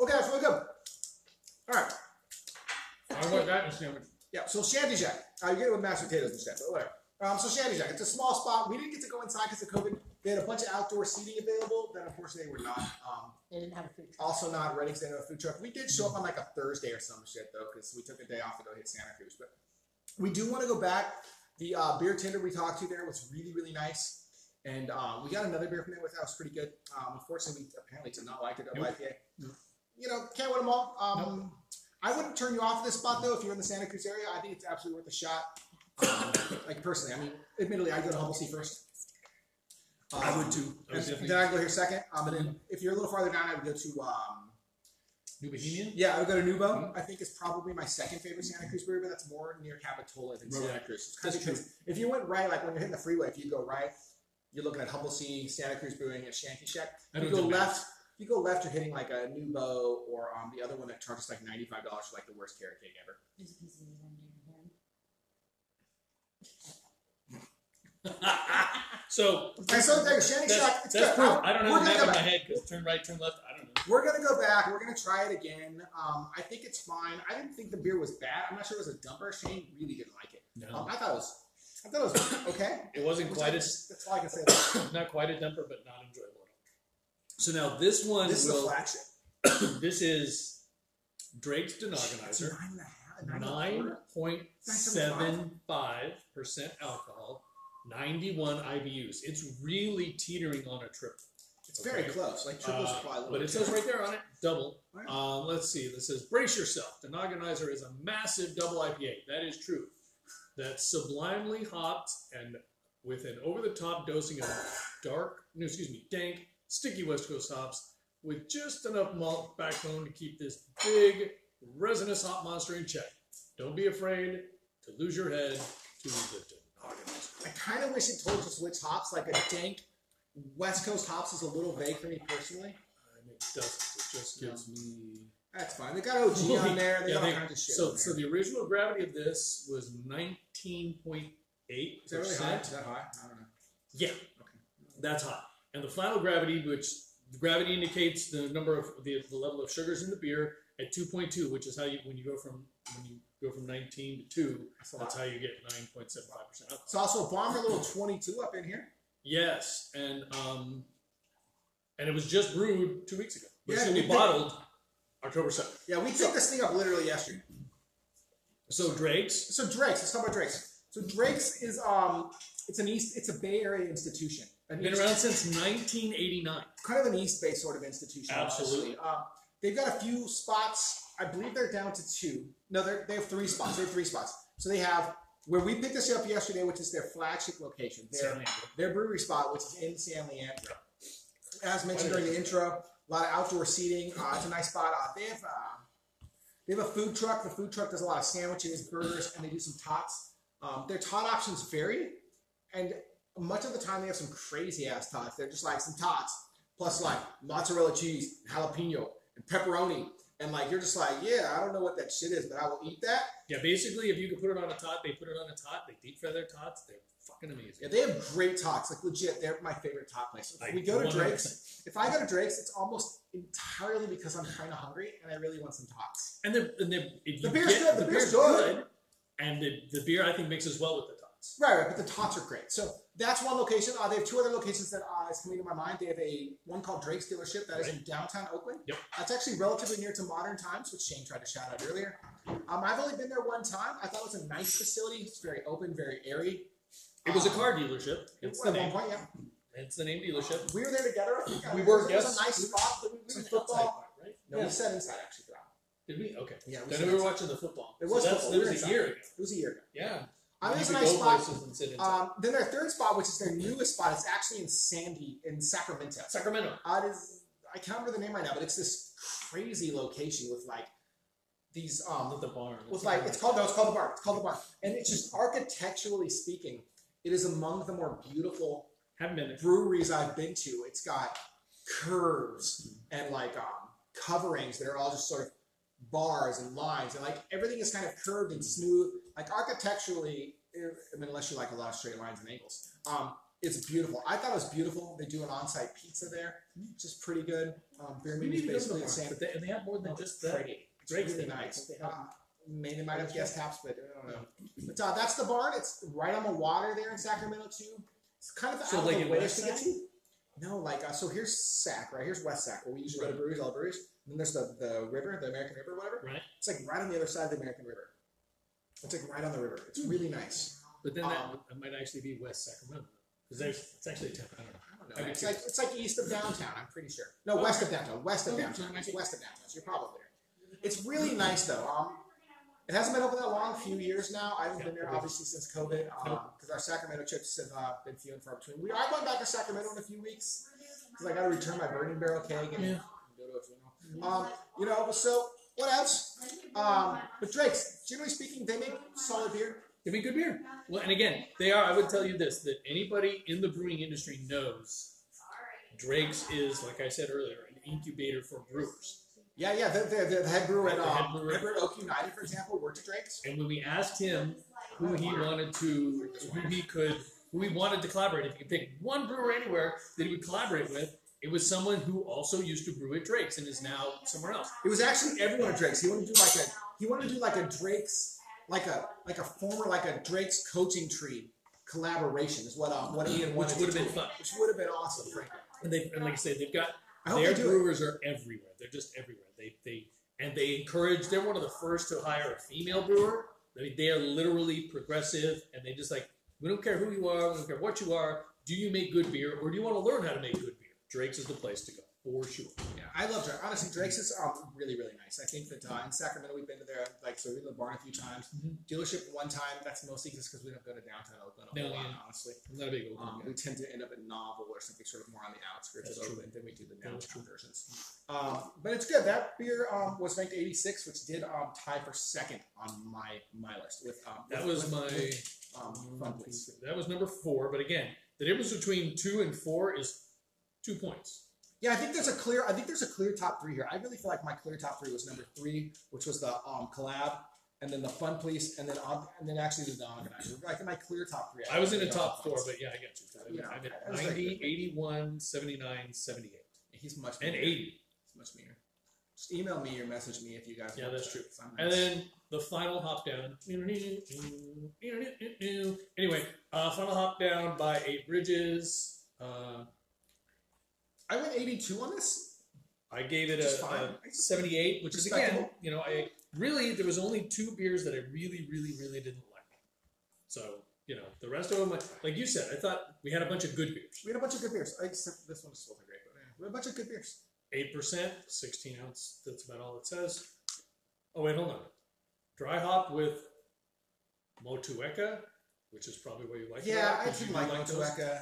Okay, that's really good. All right. I want that in a sandwich. Yeah, so Shanty Shack. You get it with mashed potatoes instead, but whatever. So Shanty Shack, it's a small spot. We didn't get to go inside because of COVID. They had a bunch of outdoor seating available. Then, unfortunately, they were not. They didn't have a food truck. Also not ready because they didn't have a food truck. We did show up on like a Thursday or some shit, though, because we took a day off to go hit Santa Cruz. But we do want to go back. The beer tender we talked to there was really, really nice. And we got another beer from there, which that was pretty good. Unfortunately, we apparently did not like the double IPA. Nope. You know, can't win them all. I wouldn't turn you off of this spot, though, if you're in the Santa Cruz area. I think it's absolutely worth a shot. Like, personally, I mean, admittedly, I'd go to Humble Sea first. I would too. Then I'd go here second. And then if you're a little farther down, I would go to New Bohemian? Yeah, I would go to Nubo. I think it's probably my second favorite Santa Cruz brewery, but that's more near Capitola than Santa Cruz. It's because if you went right, like when you're hitting the freeway, if you go right, you're looking at Humble Sea, Santa Cruz Brewing, and Shanty Shack. If you go left, you're hitting like a Nubo or the other one that charges like $95 for like the worst carrot cake ever. So Shanty Shack, it's that's good. proof. I don't have the map in my head because turn right, turn left. I don't know. We're gonna go back. We're gonna try it again. I think it's fine. I didn't think the beer was bad. I'm not sure it was a dumper. Shane really didn't like it. No. I thought it was okay. It wasn't quite as that's all I can say. not quite a dumper, but not enjoyable at all. So now this one This is a flagship. This is Drake's Denogonizer, 9.75% alcohol, 91 IBUs. It's really teetering on a triple. It's very close, like triple supply. But it says right there on it, double. Let's see. This says, brace yourself. Denogonizer is a massive double IPA. That is true. That's sublimely hopped and with an over-the-top dosing of dank, sticky West Coast hops with just enough malt backbone to keep this big, resinous hop monster in check. Don't be afraid to lose your head to the Denogonizer. I kind of wish it told us which hops, like a dank West Coast hops is a little vague for me personally. It doesn't. It just gives me... That's fine. They got OG on there. They got all kinds of shit. So the original gravity of this was 19.8%. Is that really high? Is that high? I don't know. Yeah. Okay. That's high. And the final gravity, which the gravity indicates the number of the level of sugars in the beer at 2.2, which is how you when you go from 19 to 2. That's how you get 9.75%. It's also a bomber little 22 up in here. Yes, and it was just brewed 2 weeks ago. But Yeah, it's going to be bottled October 7th. Yeah, we picked this thing up literally yesterday. So Drake's. Let's talk about Drake's. So Drake's is it's a Bay Area institution. Been around since 1989. Kind of an East Bay sort of institution. Absolutely. They've got a few spots. I believe they're down to 2. No, they have 3 spots. They have 3 spots. So they have where we picked this up yesterday, which is their flagship location. Their brewery spot, which is in San Leandro. As mentioned during the intro, a lot of outdoor seating. It's a nice spot. They have a food truck. The food truck does a lot of sandwiches, burgers, and they do some tots. Their tot options vary, and much of the time they have some crazy ass tots. They're just like some tots plus like mozzarella cheese, jalapeno, and pepperoni. And like you're just like, yeah, I don't know what that shit is, but I will eat that. Yeah, basically, if you could put it on a tot, they put it on a tot. They deep fry their tots. They're fucking amazing. Yeah, they have great tots. Like legit, they're my favorite tot place. If we go to Drake's, if I go to Drake's, it's almost entirely because I'm kind of hungry and I really want some tots. And the beer's good. The beer's good. And the beer I think mixes well with the tot. tots. Right, but the tots are great. So that's one location. They have two other locations that is coming to my mind. They have one called Drake's Dealership that is in downtown Oakland. Yep. That's actually relatively near to Modern Times, which Shane tried to shout out earlier. I've only been there one time. I thought it was a nice facility. It's very open, very airy. It was a car dealership. It's the At name. one point, yeah. It's the name dealership. We were there together. I think. We were. It was a nice spot. We Some were football. outside part, right? No, we sat inside actually for that. Did we? Okay. Yeah, Then we were watching the football. It was that football. was a year ago. It was a year ago. Yeah. I mean, You it's a could nice go spot. places and sit inside. Then their third spot, which is their newest spot, is actually in Sacramento. Sacramento. It is. I can't remember the name right now, but it's this crazy location with like these With the barn. with like it's called the barn. It's called the barn, and it's just architecturally speaking, it is among the more beautiful Haven't been there. breweries I've been to. It's got curves and like coverings that are all just sort of bars and lines, and like everything is kind of curved and smooth. Like architecturally, I mean, unless you like a lot of straight lines and angles, it's beautiful. I thought it was beautiful. They do an on-site pizza there, which is pretty good. Beer We menu need is to go to basically the the barn. same. And they have more than just that. Pretty. It's Drake's really thing. nice. They have- Maybe might have guest taps, but I don't know. But that's the barn. It's right on the water there in Sacramento too. It's kind of So out like of in the way West to get Sac? to. No, like so here's Sac, right? Here's West Sac, where we usually go to breweries, all the breweries. And then there's the river, the American River, whatever. Right. It's like right on the other side of the American River. It's like right on the river. It's really nice. But then that might actually be West Sacramento. Because it's actually a town. I don't know. I don't know. It's like east of downtown. I'm pretty sure. No, west of downtown. West of downtown. It's west of downtown. So you're probably there. It's really nice though. It hasn't been open that long, a few years now. I haven't been there obviously since COVID because our Sacramento trips have been few and far between. We are going back to Sacramento in a few weeks because I got to return my burning barrel keg and go to a funeral. So what else? But Drake's, generally speaking, they make solid beer. They make good beer. Well, and again, they are. I would tell you this: that anybody in the brewing industry knows Drake's is, like I said earlier, an incubator for brewers. Yeah. The head brewer at The head brewer. Oak United, for example, worked at Drake's. And when we asked him who he wanted to collaborate, if he could pick one brewer anywhere that he would collaborate with, it was someone who also used to brew at Drake's and is now somewhere else. It was actually everyone at Drake's. He wanted to do like a Drake's, like a Drake's coaching tree collaboration is what Ian wanted. Which would have been fun. Which would have been awesome, frankly. And like I said, they've got I hope their they do brewers are everywhere. They're just everywhere. They encourage. They're one of the first to hire a female brewer. I mean, they are literally progressive, and they just like, we don't care who you are, we don't care what you are. Do you make good beer, or do you want to learn how to make good beer? Drake's is the place to go for sure. Yeah, I love Drake's. Honestly, Drake's is really, really nice. I think that in Sacramento we've been to their so we've been to the barn a few times. Dealership one time. That's mostly just because we don't go to downtown Oakland a whole lot, honestly. I'm not a big Oakland guy. We tend to end up at Novel or something sort of more on the outskirts of Oakland than we do the downtown versions. But it's good. That beer was ranked 86, which did tie for second on my list. That was number 4. But again, the difference between 2 and 4 is 2 points. Yeah, I think there's a clear top 3 here. I really feel like my clear top 3 was number 3, which was the collab, and then the Fun Police, and then actually the Organizer. Like in my clear top 3. I was in the top 4, but yeah, I get you. Yeah, I did I was 90, 81, 79, 78. He's much and meaner. 80. He's much meaner. Just email me or message me if you guys. Yeah, want that's to. true. And then the final hop down. Anyway, final hop down by 8 Bridges. I went 82 on this. I gave it Just a fine. 78, which is again, there was only 2 beers that I really, really, really didn't like. So, the rest of them, like you said, I thought we had a bunch of good beers. We had a bunch of good beers. Except this one still great, but we had a bunch of good beers. 8%, 16 ounce. That's about all it says. Oh wait, hold on. Dry hop with Motueka, which is probably what you like. Yeah, I do like Motueka.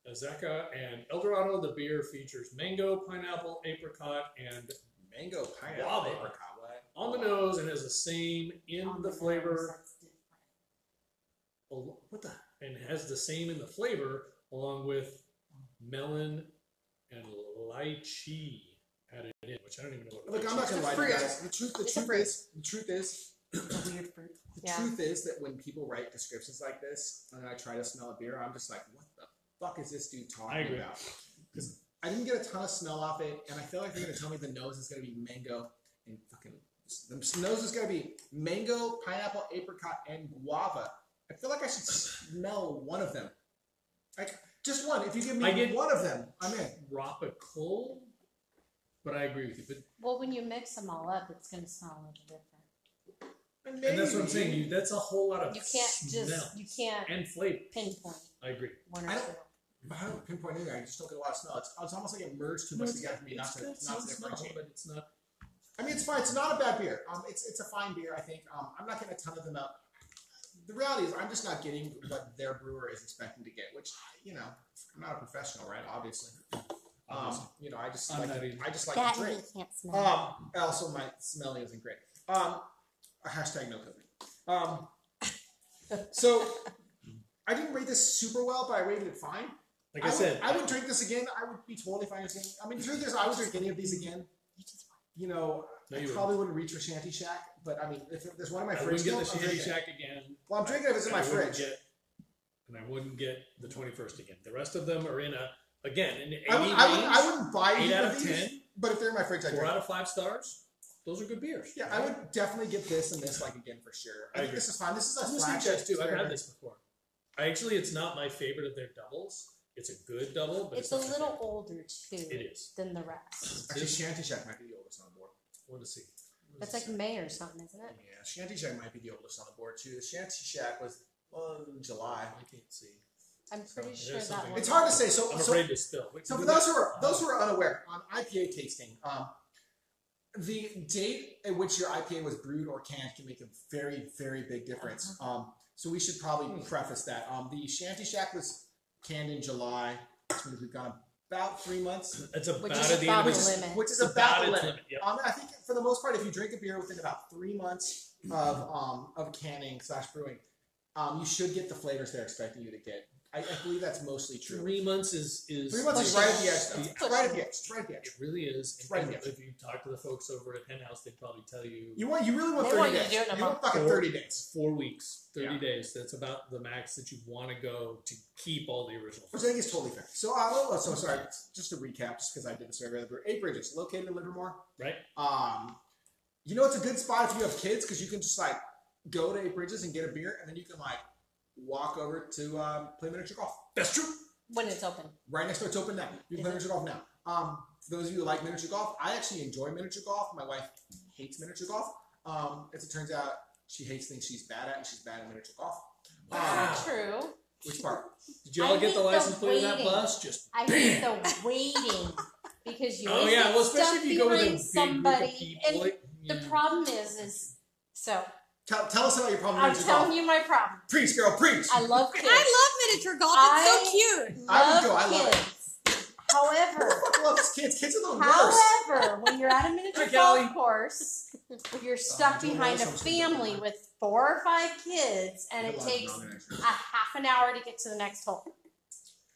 Azeka and Eldorado. The beer features mango, pineapple, apricot, and Mango, pineapple, guava apricot. What? on the nose, and has the same in the flavor. And has the same in the flavor, along with melon and lychee added in, which I don't even know what. Look, I'm not gonna lie to you guys. The truth is, A weird fruit. the truth is that when people write descriptions like this, and I try to smell a beer, I'm just like, what the fuck is this dude talking about? Because I didn't get a ton of smell off it, and I feel like they're gonna tell me the nose is gonna be mango and fucking. The nose is gonna be mango, pineapple, apricot, and guava. I feel like I should smell one of them. Like, just one. If you give I me get- one of them, I'm in. Tropical, but I agree with you. But Well, when you mix them all up, it's going to smell a little different. and that's what I'm saying. That's a whole lot of You can't smell you can't and flavor. pinpoint I agree. one or I two. don't- I don't pinpoint anything. I just don't get a lot of smell. It's almost like it merged too much together for me not to differentiate. But it's not. I mean, it's fine. It's not a bad beer. It's a fine beer. I think. I'm not getting a ton of them out. The reality is, I'm just not getting what their brewer is expecting to get. Which, I'm not a professional, right? Obviously. I just I'm like not either. I just like That to drink. he can't smell. Also, my smelling isn't great. Hashtag no COVID. So I didn't rate this super well, but I rated it fine. Like I said, I would drink this again. I would be totally fine with it. I mean, the truth is, I would drink any of these again. No, I you probably wouldn't reach for Shanty Shack, but I mean, if there's one in my I fridge, wouldn't get still, the I'm Shanty drinking it. Shack again. Well, I'm drinking it if it's in my And I wouldn't fridge. And I wouldn't get the 21st again. The rest of them are in an 80 I wouldn't buy 8 either out of of these, 10, but if they're in my fridge, I 4 drink. out of 5 stars. Those are good beers. Yeah, I would definitely get this and this again for sure. I think agree. this is fine. This is a I'm listening to flagship too. I've had flavor. this before. It's not my favorite of their doubles. It's a good double, but It's a not my little favorite. older too It is. than the rest. Actually, Shanty Shack might be the oldest on the board. Want to see? That's like May or something, isn't it? Yeah, Shanty Shack might be the oldest on the board too. The Shanty Shack was in July. I can't see. I'm pretty There's sure that something- one. It's hard to say. So, I'm so afraid to spill. So for those who are unaware, on IPA tasting, the date at which your IPA was brewed or canned can make a very, very big difference. So we should probably preface that. The Shanty Shack was canned in July, which means we've gone about 3 months. It's about Which at is the end about of the the limit. Which is It's about the its limit. Yep. I think for the most part, if you drink a beer within about 3 months of canning / brewing, you should get the flavors they're expecting you to get. I believe that's mostly true. 3 months is 3 months is right at the edge. Though. Yeah. It's right at the edge. It's right at the edge. It really is. It's right And there. if you talk to the folks over at Hen House, they'd probably tell you You really want They 30 want you to days. do it in a You want month. fucking 30 days. 4 weeks, 30 Yeah. days. That's about the max that you want to go to keep all the original. Which I think is totally fair. So, so sorry, just to recap, just because I did the survey of the brewery. 8 Bridges, located in Livermore. Right? It's a good spot if you have kids because you can just like go to 8 Bridges and get a beer, and then you can like walk over to play miniature golf. That's true. When it's open. Right next door, it's open now. You can play miniature golf now. For those of you who like miniature golf, I actually enjoy miniature golf. My wife hates miniature golf. As it turns out, she hates things she's bad at, and she's bad at miniature golf. That's not true. Which part? Did you all I get the hate the license plate of that waiting. bus? Just I hate the waiting because you oh always yeah, get well especially stuck if you go with a behind big group somebody. of people. And yeah. the problem is so Tell us about your problem I'm with miniature telling golf. you my problem. Preach, girl, preach. I love kids. I love miniature golf. It's so cute. I would go. I love love it. kids. However, I love kids. Kids are the worst. however, when you're at a miniature Hi, Kelly. golf course, you're stuck doing behind a awesome. family with 4 or 5 kids, and it Good luck, takes non-miniature. a half an hour to get to the next hole.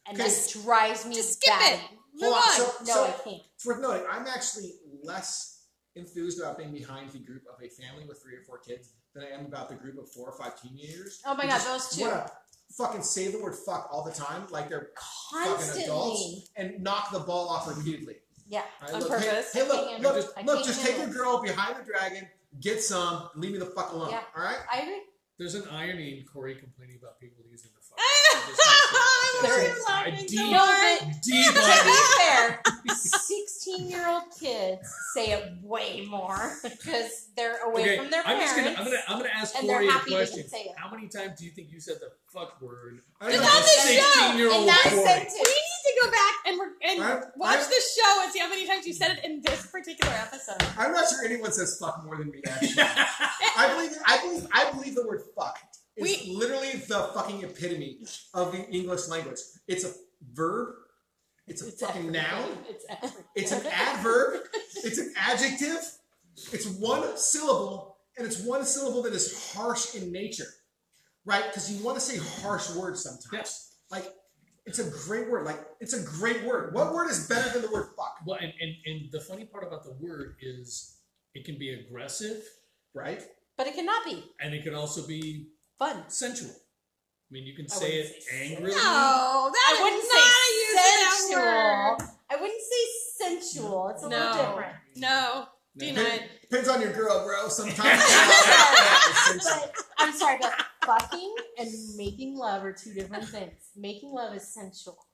And Okay. that drives me Just skip batty. it. Move Hold on. No, I can't. It's worth noting, I'm actually less enthused about being behind the group of a family with 3 or 4 kids than I am about the group of 4 or 5 teenagers. Oh my who God, just those two. wanna fucking say the word fuck all the time, like they're fucking Constantly. adults, and knock the ball off repeatedly. Yeah, All right, on look, purpose. Hey, I can't look, handle look, it. I look, can't just take your handle it. girl behind the dragon, get some, and leave me the fuck alone. Yeah. All right? I agree. There's an irony in Corey complaining about people using the phone. There I'm is. laughing so No, hard. but Deep to laughing. be fair, 16-year-old kids say it way more because they're away Okay, from their I'm parents. just gonna I'm gonna ask and they're Corey a happy they question. can say it. How many times do you think you said the fuck word? I It's don't on know. the show. 16-year-old And that's Corey. sentence. We need to go back and I- watch I- the show and see how many times you said it in this particular episode. I'm not sure anyone says fuck more than me, actually. I believe the word fuck is literally the fucking epitome of the English language. It's a verb. It's a fucking noun. It's everything. It's an adverb. It's an adjective. It's one syllable, and it's one syllable that is harsh in nature, right? Because you want to say harsh words sometimes. Yes. Like, it's a great word. Like, it's a great word. What word is better than the word fuck? Well, and the funny part about the word is it can be aggressive Right? But it cannot be and it can also be fun. sensual. I mean, you can I say wouldn't it say angrily. No, that I is wouldn't not say a use of that word. sensual. I wouldn't say sensual. It's a little No. different. No, denied. Depends on your girl, bro. Sometimes. But I'm sorry, but fucking and making love are two different things. Making love is sensual.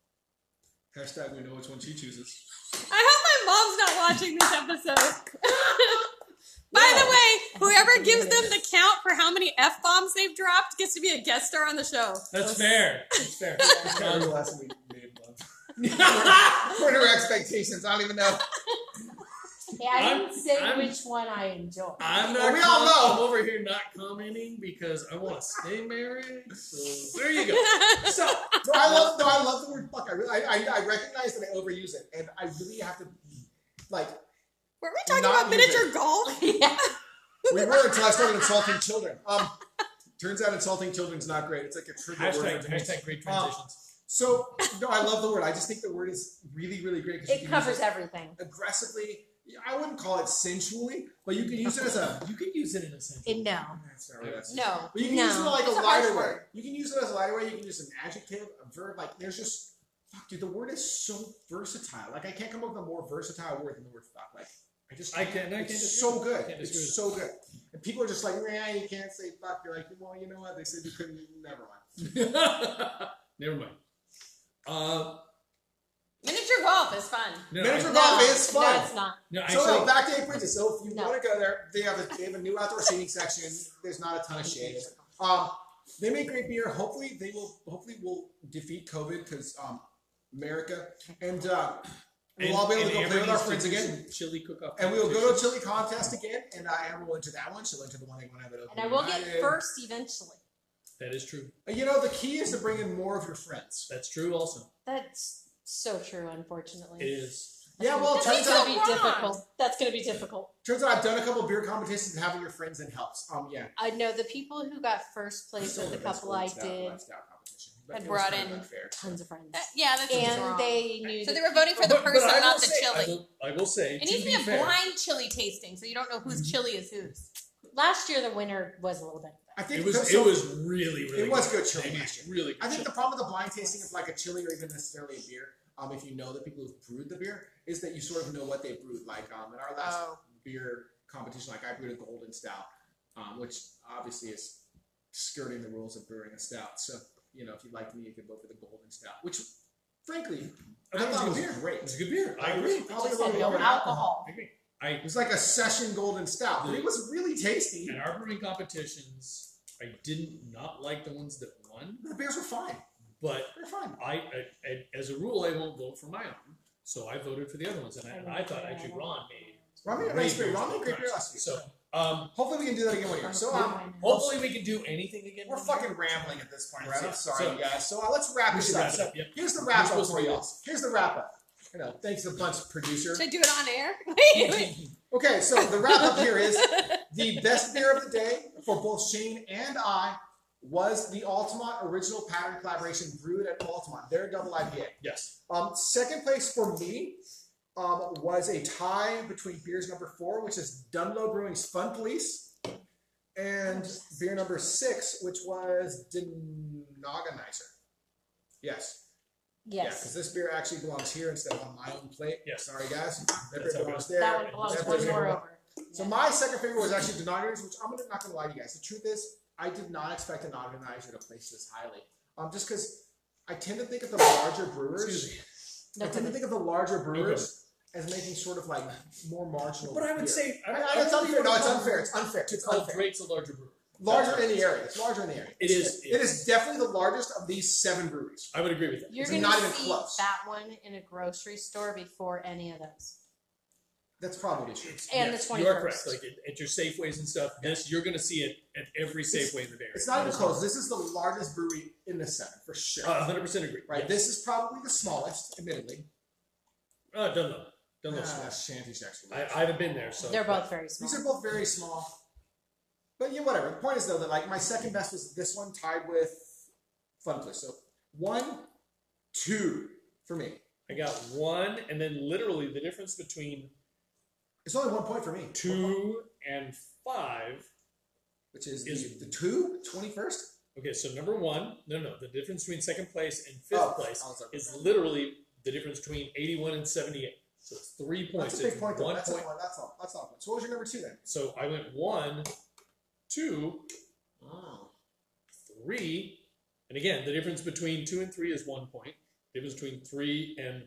Hashtag we know which one she chooses. I hope my mom's not watching this episode. By the way, whoever gives them the count for how many F-bombs they've dropped gets to be a guest star on the show. That's fair. That's fair. That's kind of the lesson we made love. What are her expectations? I don't even know. Hey, I didn't say which one I enjoy. I'm not. Well, we all know. I'm over here not commenting because I want to stay married. So there you go. So I love the word fuck. I recognize that I overuse it, and I really have to like. Were we talking Not about miniature golf? Yeah. We were until I started insulting children. Turns out insulting children's not great. It's like a trigger word. Hashtag great transitions. So no, I love the word. I just think the word is really, really great. It covers everything. Aggressively. I wouldn't call it sensually, but you can use it as a. You can use it in a sense. No. That's not right. No. But you can use it like It's a a harsh lighter way. word. You can use it as a lighter way. You can use an adjective, a verb. Like there's just fuck, dude. The word is so versatile. Like I can't come up with a more versatile word than the word fuck. Like I can't. It's so good. It's so good. And people are just like, yeah, you can't say fuck. You're like, well, you know what? They said you couldn't. Never mind. Never mind. Miniature golf is fun. Miniature golf is fun. No, it's not. No, So actually, back to Princess. So if you No. want to go there, they have a new outdoor seating section. There's not a ton of shades. They make great beer. Hopefully we'll defeat COVID because America and we'll all be able to go play with our friends again. Chili cook-off. And we will go to a chili contest again. And Amber will enter that one. She'll enter the one they want to have it open. And I will get first eventually. That is true. You know, the key is to bring in more of your friends. That's true also. That's so true, unfortunately. It is. Yeah, well, it That's turns going out to be difficult. That's going to be difficult. I've done a couple beer competitions and having your friends then helps. Yeah. I know the people who got first place with the couple I did Had brought in tons of friends. Yeah, that's And wrong. they knew So that they were voting for the person, I not will the say- chili. I will say. It needs to be a fair, blind chili tasting, so you don't know whose chili is whose. last year the winner was a little bit. I think It was really It was good chili It last was year. really good. I think chili. the problem with the blind tasting of like a chili or even necessarily a beer, if you know the people who've brewed the beer, is that you sort of know what they brewed. Like in our last beer competition, like I brewed a golden stout, which obviously is skirting the rules of brewing a stout. So you know, if you liked me, you could vote for the golden stout, which frankly I thought was great. It's a good beer. I agree. Probably a Just little had bit no more alcohol. I agree. It was like a session golden stout, but it was really tasty. In our brewing competitions, I did not like the ones that won, The beers were fine. but They're fine. I as a rule, I won't vote for my own. So I voted for the other ones, and I thought actually Ron made Ron made great beer last week. So hopefully we can do that again one year. So hopefully we can do anything again. we're one year. fucking rambling at this point, That's right? it. I'm sorry, So- you guys. So let's wrap We this should up. wrap it So up, yep. here's the wrap up supposed to for be you. awesome. Here's the wrap up. Thanks a bunch, producer. Should I do it on air? Wait. Okay, so the wrap up here is the best beer of the day for both Shane and I was the Altamont Original Pattern Collaboration brewed at Altamont. Their double IPA. Yes. Second place for me was a tie between beers number 4, which is Dunloe Brewing's Fun Police, and beer number 6, which was Denogonizer. Yes. Yeah, Yes. because this beer actually belongs here instead of on my own plate. Yes. Sorry, guys. That That's beer how it belongs goes. there. That one belongs That one beer's more here. over. So my second favorite was actually Denogonizer, which I'm not going to lie to you guys. The truth is, I did not expect Denogonizer to place this highly. Just because I tend to think of the larger brewers. Excuse me. I tend to think of the larger brewers as making sort of like more marginal. But I would beer. say It's unfair. No, it's unfair. It's unfair. To It's call unfair. Drake's a larger brewer. Larger in the area. It's larger in the area. It is. It is definitely the largest of these 7 breweries. I would agree with that. You're It's going not to even see close. that one in a grocery store before any of those. That's probably true. And Yes, the you are 21st. correct. Like at your Safeways and stuff, this you're going to see it at every Safeway in the Bay Area. It's not even close. This is the largest brewery in the 7 for sure. 100% agree. Right. Yes. This is probably the smallest, admittedly. Dunloe. Dunloe's small. Shanty Shack's. I haven't been there, so They're both very small. These are both very small. But yeah, whatever. The point is though that like my second best was this one tied with Fun Place. So 1, 2 for me. I got 1, and then literally the difference between It's only 1 point for me. 2 and 5. Which is the 2? 21st? Okay, so number 1, no, the difference between second place and fifth place I was like, is literally the difference between 81 and 78. So it's 3 points. that's a big It's point though. 1 That's point. not a point. So what was your number 2 then? So I went 1, 2, 3, and again, the difference between 2 and 3 is 1 point. The difference between 3 and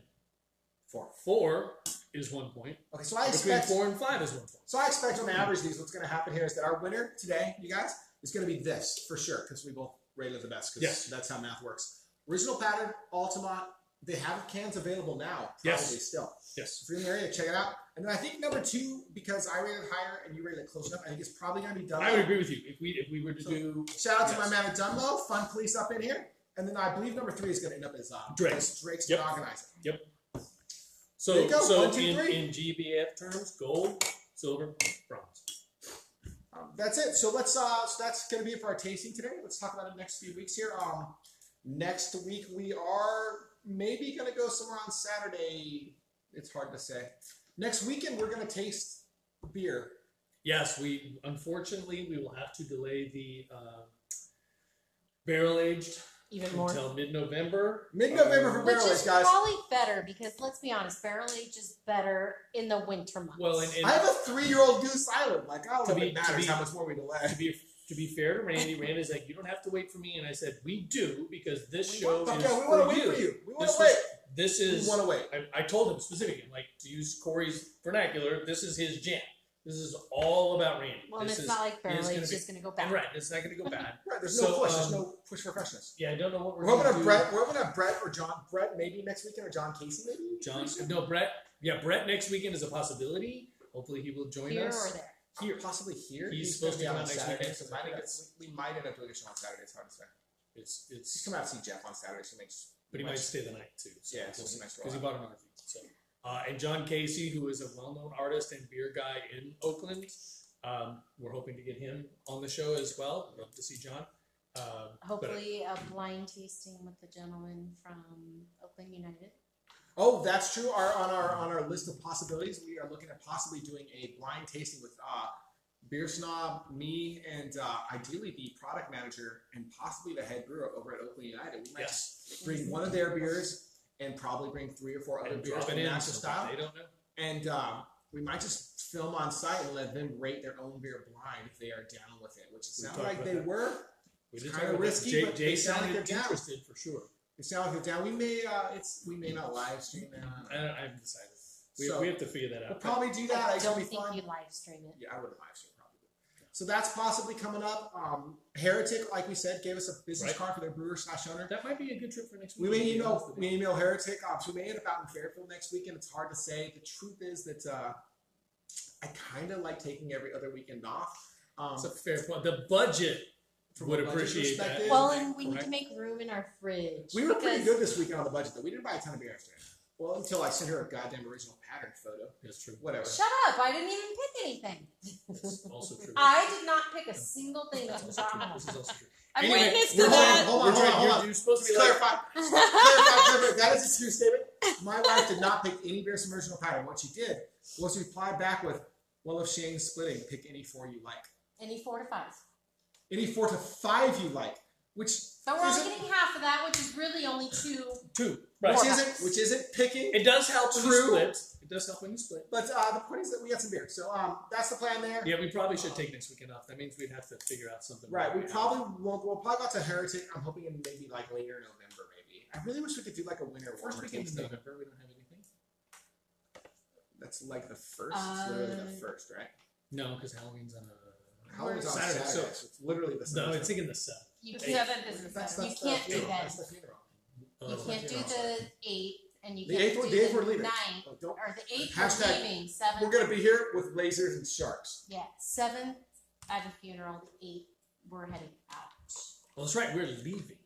4 is 1 point. Okay, so I Between expect 4 and 5 is 1 point. So I expect on average these, what's going to happen here is that our winner today, you guys, is going to be this for sure, because we both rated the best, because that's how math works. Original pattern, Altamont. They have cans available now, probably still. Yes. If you're in the area, check it out. And then I think number 2, because I rated higher and you rated it close enough, I think it's probably going to be Dunloe. I would agree with you. If we were to do... Shout out to my man at Dunloe, fun police up in here. And then I believe number 3 is going to end up as Drake's. Drake's to organize it. Yep. So, There you go, so 1, 2, 3. in GBF terms, gold, silver, bronze. That's it. So let's. So that's going to be it for our tasting today. Let's talk about the next few weeks here. Next week we are maybe going to go somewhere on Saturday. It's hard to say. Next weekend we're going to taste beer. Yes, unfortunately we will have to delay the barrel aged Even more. until mid-November. Mid-November for Which barrel is aged, guys. probably better because let's be honest, barrel age is better in the winter months. Well, and I have a 3-year-old Goose Island. Like, I don't know if be- it matters to be- how much more we delay. to be fair to Randy, Randy's like, you don't have to wait for me, and I said we do because this show is Okay, we for want to wait you. for you. We want This to wait. This is. We want to wait. I told him specifically, like, to use Corey's vernacular, this is his jam. This is all about Randy. Well, and this it's is, not like barrel is age gonna is be- just going to go back. And right, it's not going to go bad. Right, there's So, no push. There's no push for freshness. Yeah, I don't know what We're we're hoping going to to do. Brett. We're hoping to have Brett or John. Brett maybe next weekend or John Casey maybe. Brett. Yeah, Brett next weekend is a possibility. Hopefully he will join Here us. or there. Here, possibly here. He's supposed to gonna come be out next Saturday, weekend, so so I think we might end up doing a show on Saturday. It's hard to say. It's He's come out to see Jeff on Saturday, so but he might stay the night too. So Yeah, so he might because he bought an RV. So, and John Casey, who is a well-known artist and beer guy in Oakland, we're hoping to get him on the show as well. Love to see John. Hopefully, a blind tasting with the gentleman from Oakland United. Oh, that's true. On our list of possibilities, we are looking at possibly doing a blind tasting with Beer Snob, me, and ideally the product manager and possibly the head brewer over at Oakland United. We might bring one of their beers and probably bring 3 or 4 other and beers drop from it in National so Style. they don't know. And we might just film on site and let them rate their own beer blind if they are down with it, which it sounded like they were. We did Kinda talk about risky, Jay, but Jay they sound like sounded they're down. interested for sure. It sounds like they're down. We may not live stream that. I haven't decided. So, we have to figure that We'll out. probably do that. I It's gonna don't be think fun. you live stream it. Yeah, I wouldn't live stream probably. So that's possibly coming up. Heretic, like we said, gave us a business card for their brewer/owner. That might be a good trip for next We week. may email Heretic. So we may end up out in Fairfield next weekend. It's hard to say. The truth is that I kind of like taking every other weekend off. It's a fair point. The budget From would a budget appreciate that. perspective. Well, and we need Correct. to make room in our fridge. We were pretty because- good this weekend on the budget, though. We didn't buy a ton of beer yesterday. Well, until I sent her a goddamn original pattern photo. That's true. Whatever. Shut up! I didn't even pick anything. That's also true. I did not pick a single thing that was This wrong. is also true. I'm Anyway, witness to we're that. Hold on. You're supposed to be Let's like, clarify. That is a true statement. My wife did not pick any beers from original pattern. What she did was reply back with, well, if Shane's splitting, pick any 4 you like. Any 4 to 5. Any 4 to 5 you like. Which But we're only isn't, getting half of that, which is really only 2. two. Right. which isn't picking. It does help when you True. split. It does help when you split. But the point is that we got some beer. So that's the plan there. Yeah, we probably should take next weekend off. That means we'd have to figure out something. Right. We'll probably go to Heretic. I'm hoping in maybe like later November, maybe. I really wish we could do like a winter First warmer weekend in tasting. November, we don't have anything. That's like the first. It's literally the first, right? No, because Halloween's on a Halloween's on Saturday, Saturday. so- So it's literally the No, Saturday. it's thinking the 7th. You The can't, 7th is the That's 7th. You can't do that. That's the funeral. you can't do the 8th, and you The can't 8th, do the 8th the we're leaving. 9th, Oh, don't. or the 8th Hashtag, we're leaving. 7th. We're gonna be here with lasers and sharks. Yeah, 7th I have a funeral. The 8th we're heading out. Well, that's right. We're leaving.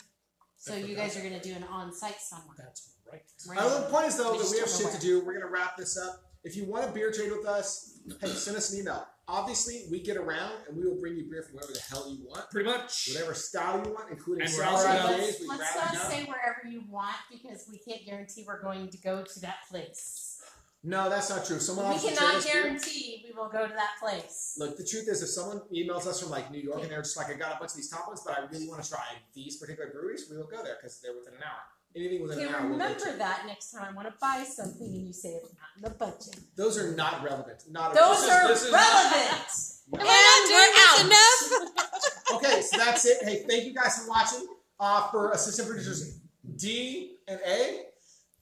So you guys are gonna do an on-site somewhere. That's right. The point is though We that just we have don't shit know to do. We're gonna wrap this up. If you want a beer trade with us, hey, send us an email. Obviously, we get around and we will bring you beer from wherever the hell you want, Pretty much. whatever style you want, including And we're sour also IPAs. gonna- Let's We not rather know. say wherever you want because we can't guarantee we're going to go to that place. No, that's not true. Someone We else will trade cannot us beer. guarantee we will go to that place. Look, the truth is, if someone emails us from like New York and they're just like, I got a bunch of these top ones, but I really want to try these particular breweries, we will go there because they're within an hour. Anything within Okay, an hour, we'll go remember to. that next time I want to buy something and you say it's not in the budget. Those are not relevant. Not Those are this is- relevant. Am I not doing this enough? Okay, so that's it. Hey, thank you guys for watching. For assistant producers D and A,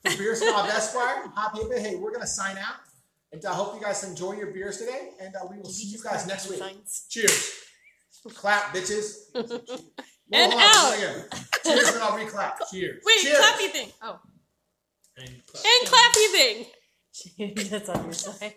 for Beer Snob Esquire, Hop Hippie. Hey, we're gonna sign out, and I hope you guys enjoy your beers today, and we will see you guys next week. Cheers. Clap, bitches. And out. Cheers, and I'll re-clap. Cheers. Wait, Cheers. clappy thing. Oh. And clap. And clappy thing. That's on your side.